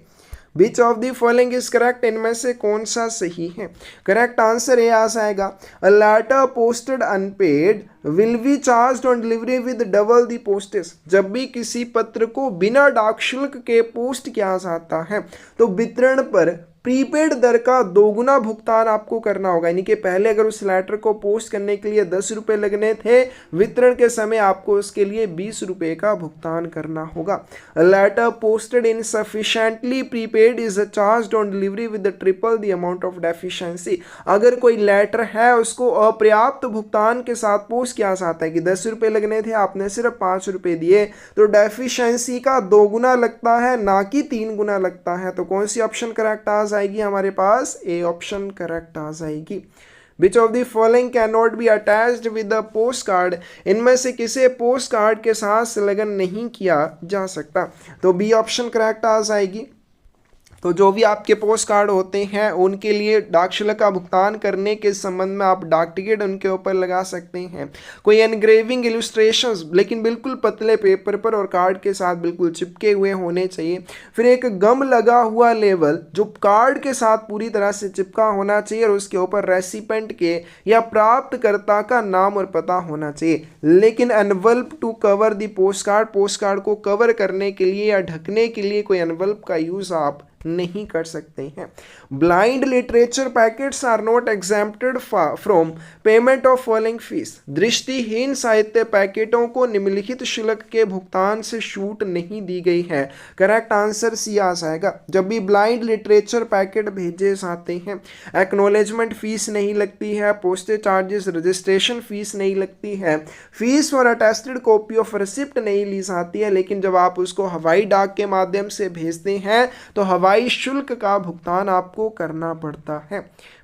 Speaker 1: विच of the following is correct? इनमें से कौन सा सही है? करेक्ट आंसर ए आ जाएगा, a letter posted unpaid will be charge on delivery with double the postage. जब भी किसी पत्र को बिना डाक शुल्क के पोस्ट किया जाता है तो वितरण पर प्रीपेड दर का दोगुना भुगतान आपको करना होगा। यानी कि पहले अगर उस लेटर को पोस्ट करने के लिए 10 रुपये लगने थे, वितरण के समय आपको उसके लिए 20 रुपये का भुगतान करना होगा। Letter posted insufficiently prepaid is charged on delivery with triple the amount of deficiency. अगर कोई लेटर है उसको अपर्याप्त भुगतान के साथ पोस्ट किया जाता है कि 10 रुपये लगने थे, आपने सिर्फ 5 रुपये दिए, तो डेफिशिएंसी का 2 गुना लगता है, ना कि 3 गुना लगता है। तो कौन सी ऑप्शन करेक्ट आ जाएगी हमारे पास? ए ऑप्शन करेक्ट आ जाएगी। Which of the following cannot be attached with a postcard? इनमें से किसे पोस्ट कार्ड के साथ संलग्न नहीं किया जा सकता? तो बी ऑप्शन करेक्ट आ जाएगी। तो जो भी आपके पोस्ट कार्ड होते हैं उनके लिए डाक शुल्क का भुगतान करने के संबंध में आप डाक टिकट उनके ऊपर लगा सकते हैं। कोई एनग्रेविंग इलस्ट्रेशंस लेकिन बिल्कुल पतले पेपर पर और कार्ड के साथ बिल्कुल चिपके हुए होने चाहिए। फिर एक गम लगा हुआ लेबल जो कार्ड के साथ पूरी तरह से चिपका होना चाहिए और उसके ऊपर रेसिपेंट के या प्राप्तकर्ता का नाम और पता होना चाहिए। लेकिन envelope to cover the post card को कवर करने के लिए या ढकने के लिए कोई एनवल्प का यूज आप नहीं कर सकते हैं। Blind literature packets are not exempted from payment of following fees. दृष्टिहीन साहित्य पैकेटों को निम्नलिखित शुल्क के भुगतान से छूट नहीं दी गई है। करेक्ट आंसर सी आ जाएगा। जब भी ब्लाइंड लिटरेचर पैकेट भेजे जाते हैं एक्नॉलेजमेंट फीस नहीं लगती है, पोस्टेज चार्जेस रजिस्ट्रेशन फीस नहीं लगती है, fees for attested copy of receipt नहीं ली जाती है। लेकिन जब आप उसको हवाई डाक के माध्यम से भेजते हैं तो हवाई शुल्क का भुगतान आपको करना पड़ता है।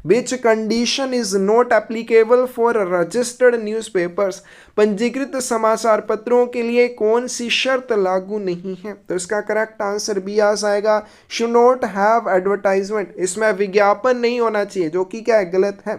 Speaker 1: Which condition is not applicable for registered newspapers? पंजीकृत समाचार पत्रों के लिए कौन सी शर्त लागू नहीं है? तो इसका करेक्ट आंसर बी आ जाएगा, should not have advertisement। इसमें विज्ञापन नहीं होना चाहिए, जो कि क्या है? गलत है।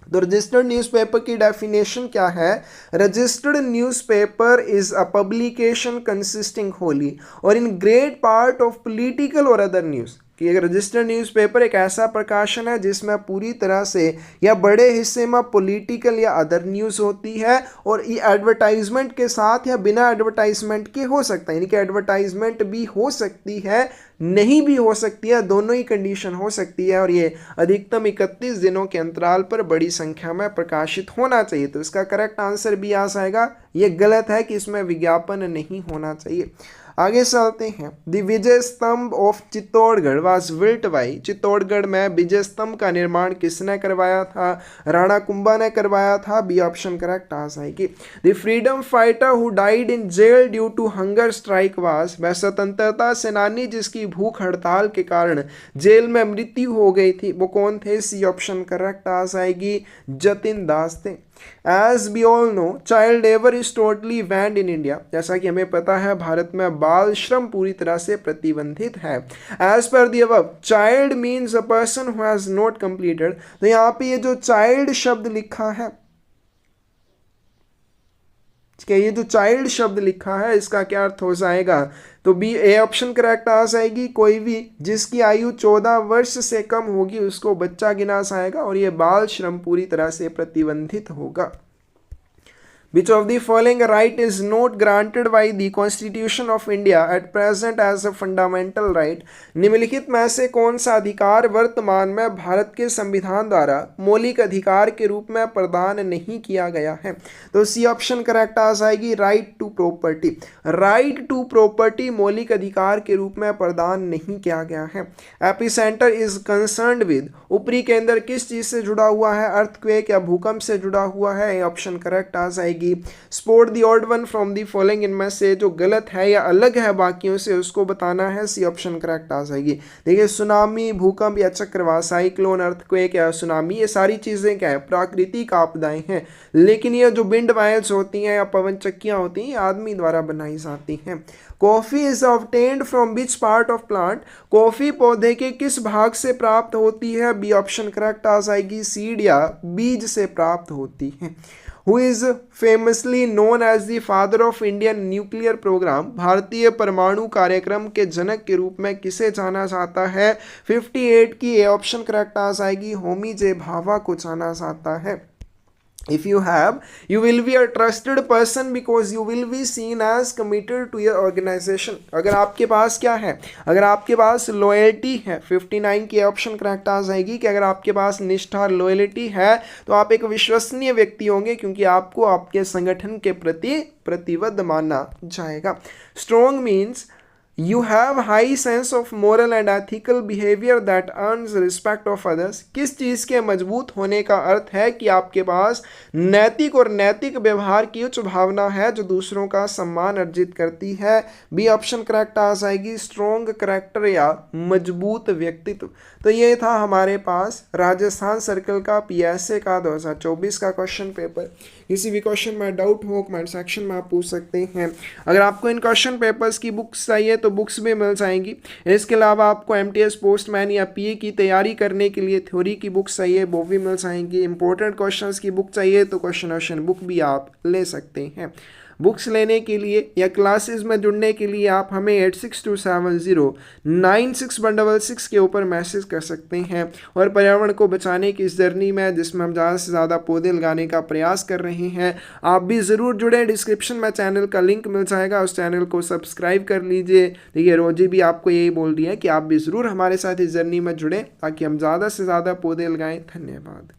Speaker 1: तो रजिस्टर्ड न्यूज़पेपर की डेफिनेशन क्या है? Registered newspaper is a publication consisting wholly or in great part of political or other news. कि एक रजिस्टर्ड न्यूज़पेपर एक ऐसा प्रकाशन है जिसमें पूरी तरह से या बड़े हिस्से में पॉलिटिकल या अदर न्यूज़ होती है, और ये एडवर्टाइजमेंट के साथ या बिना एडवर्टाइजमेंट के हो सकता है, यानी कि एडवर्टाइजमेंट भी हो सकती है, नहीं भी हो सकती है, दोनों ही कंडीशन हो सकती है, और ये अधिकतम 31 दिनों के अंतराल पर बड़ी संख्या में प्रकाशित होना चाहिए। तो इसका करेक्ट आंसर भी आ जाएगा। ये गलत है कि इसमें विज्ञापन नहीं होना चाहिए। आगे चलते हैं। द विजय स्तंभ of Chittorgarh was built by, Chittorgarh में विजय स्तंभ का निर्माण किसने करवाया था? राणा कुंभा ने करवाया था। बी ऑप्शन करेक्ट आ जाएगी। The freedom fighter who died in jail due to hunger strike was, वह स्वतंत्रता सेनानी जिसकी भूख हड़ताल के कारण जेल में मृत्यु हो गई थी, वो कौन थे? सी ऑप्शन करेक्ट आ जाएगी, जतिन दास थे। As we all know, child labor is totally banned in India. जैसा कि हमें पता है भारत में बाल श्रम पूरी तरह से प्रतिबंधित है। As per the above, child means a person who has not completed. तो यहाँ पे ये जो child शब्द लिखा है, ये जो चाइल्ड शब्द लिखा है इसका क्या अर्थ हो जाएगा? तो बी ए ऑप्शन करेक्ट आ जाएगी। कोई भी जिसकी आयु 14 वर्ष से कम होगी उसको बच्चा गिना जाएगा, और ये बाल श्रम पूरी तरह से प्रतिबंधित होगा। Which of the following right is not granted by the Constitution of India at present as a fundamental right? निम्नलिखित में से कौन सा अधिकार वर्तमान में भारत के संविधान द्वारा मौलिक अधिकार के रूप में प्रदान नहीं किया गया है? तो सी ऑप्शन करेक्ट आ जाएगी, right to property. Right to property मौलिक अधिकार के रूप में प्रदान नहीं किया गया है। एपिसेंटर इज कंसर्न्ड विद, ऊपरी केंद्र किस चीज से जुड़ा हुआ है? अर्थक्वेक या भूकंप से जुड़ा हुआ है। ये ऑप्शन करेक्ट आ जाएगी। Spot the odd one from the following, इनमें से जो गलत है या अलग है बाकियों से उसको बताना है। सी ऑप्शन करेक्ट आ जाएगी। देखिए सुनामी, भूकंप या चक्रवात, साइक्लोन, अर्थक्वेक या सुनामी, ये सारी चीजें क्या है? प्राकृतिक आपदाएं हैं, लेकिन ये जो विंड वाइल्स होती हैं या पवन चक्कियां होती हैं आदमी द्वारा बनाई जाती हैं। Coffee is obtained from which part of plant, coffee पौधे के किस भाग से प्राप्त होती है? बी ऑप्शन करेक्ट आ जाएगी, सीड या बीज से प्राप्त होती है। Who is famously known as the father of Indian nuclear program, भारतीय परमाणु कार्यक्रम के जनक के रूप में किसे जाना जाता है? 58 की ए ऑप्शन करेक्ट आ जाएगी, होमी जे भाभा को जाना जाता है। If you have, you will be a trusted person because you will be seen as committed to your organization. अगर आपके पास क्या है? अगर आपके पास लॉयल्टी है, 59 की ऑप्शन करेक्ट आ जाएगी कि अगर आपके पास निष्ठा लॉयल्टी है तो आप एक विश्वसनीय व्यक्ति होंगे, क्योंकि आपको आपके संगठन के प्रति प्रतिबद्ध माना जाएगा। Strong means You have high sense of moral and ethical behavior that earns respect of others. किस चीज़ के मजबूत होने का अर्थ है कि आपके पास नैतिक और नैतिक व्यवहार की उच्च भावना है जो दूसरों का सम्मान अर्जित करती है। बी ऑप्शन करेक्ट आ जाएगी, स्ट्रॉन्ग करेक्टर या मजबूत व्यक्तित्व। तो ये था हमारे पास राजस्थान सर्कल का पीएसए का 2024 का क्वेश्चन पेपर। किसी भी क्वेश्चन में डाउट हो कमेंट सेक्शन में आप पूछ सकते हैं। अगर आपको इन क्वेश्चन पेपर्स की बुक्स चाहिए तो बुक्स भी मिल जाएंगी। इसके अलावा आपको एमटीएस पोस्टमैन या पीए की तैयारी करने के लिए थ्योरी की बुक्स चाहिए वो भी मिल जाएंगी। इंपॉर्टेंट क्वेश्चंस की बुक चाहिए तो क्वेश्चन बुक भी आप ले सकते हैं। बुक्स लेने के लिए या क्लासेस में जुड़ने के लिए आप हमें 8627096166 के ऊपर मैसेज कर सकते हैं। और पर्यावरण को बचाने की इस जर्नी में जिसमें हम ज़्यादा से ज़्यादा पौधे लगाने का प्रयास कर रहे हैं, आप भी ज़रूर जुड़ें। डिस्क्रिप्शन में चैनल का लिंक मिल जाएगा, उस चैनल को सब्सक्राइब कर लीजिए। देखिए रोजी भी आपको यही बोल रही है कि आप भी ज़रूर हमारे साथ इस जर्नी में जुड़ें ताकि हम ज़्यादा से ज़्यादा पौधे लगाएँ। धन्यवाद।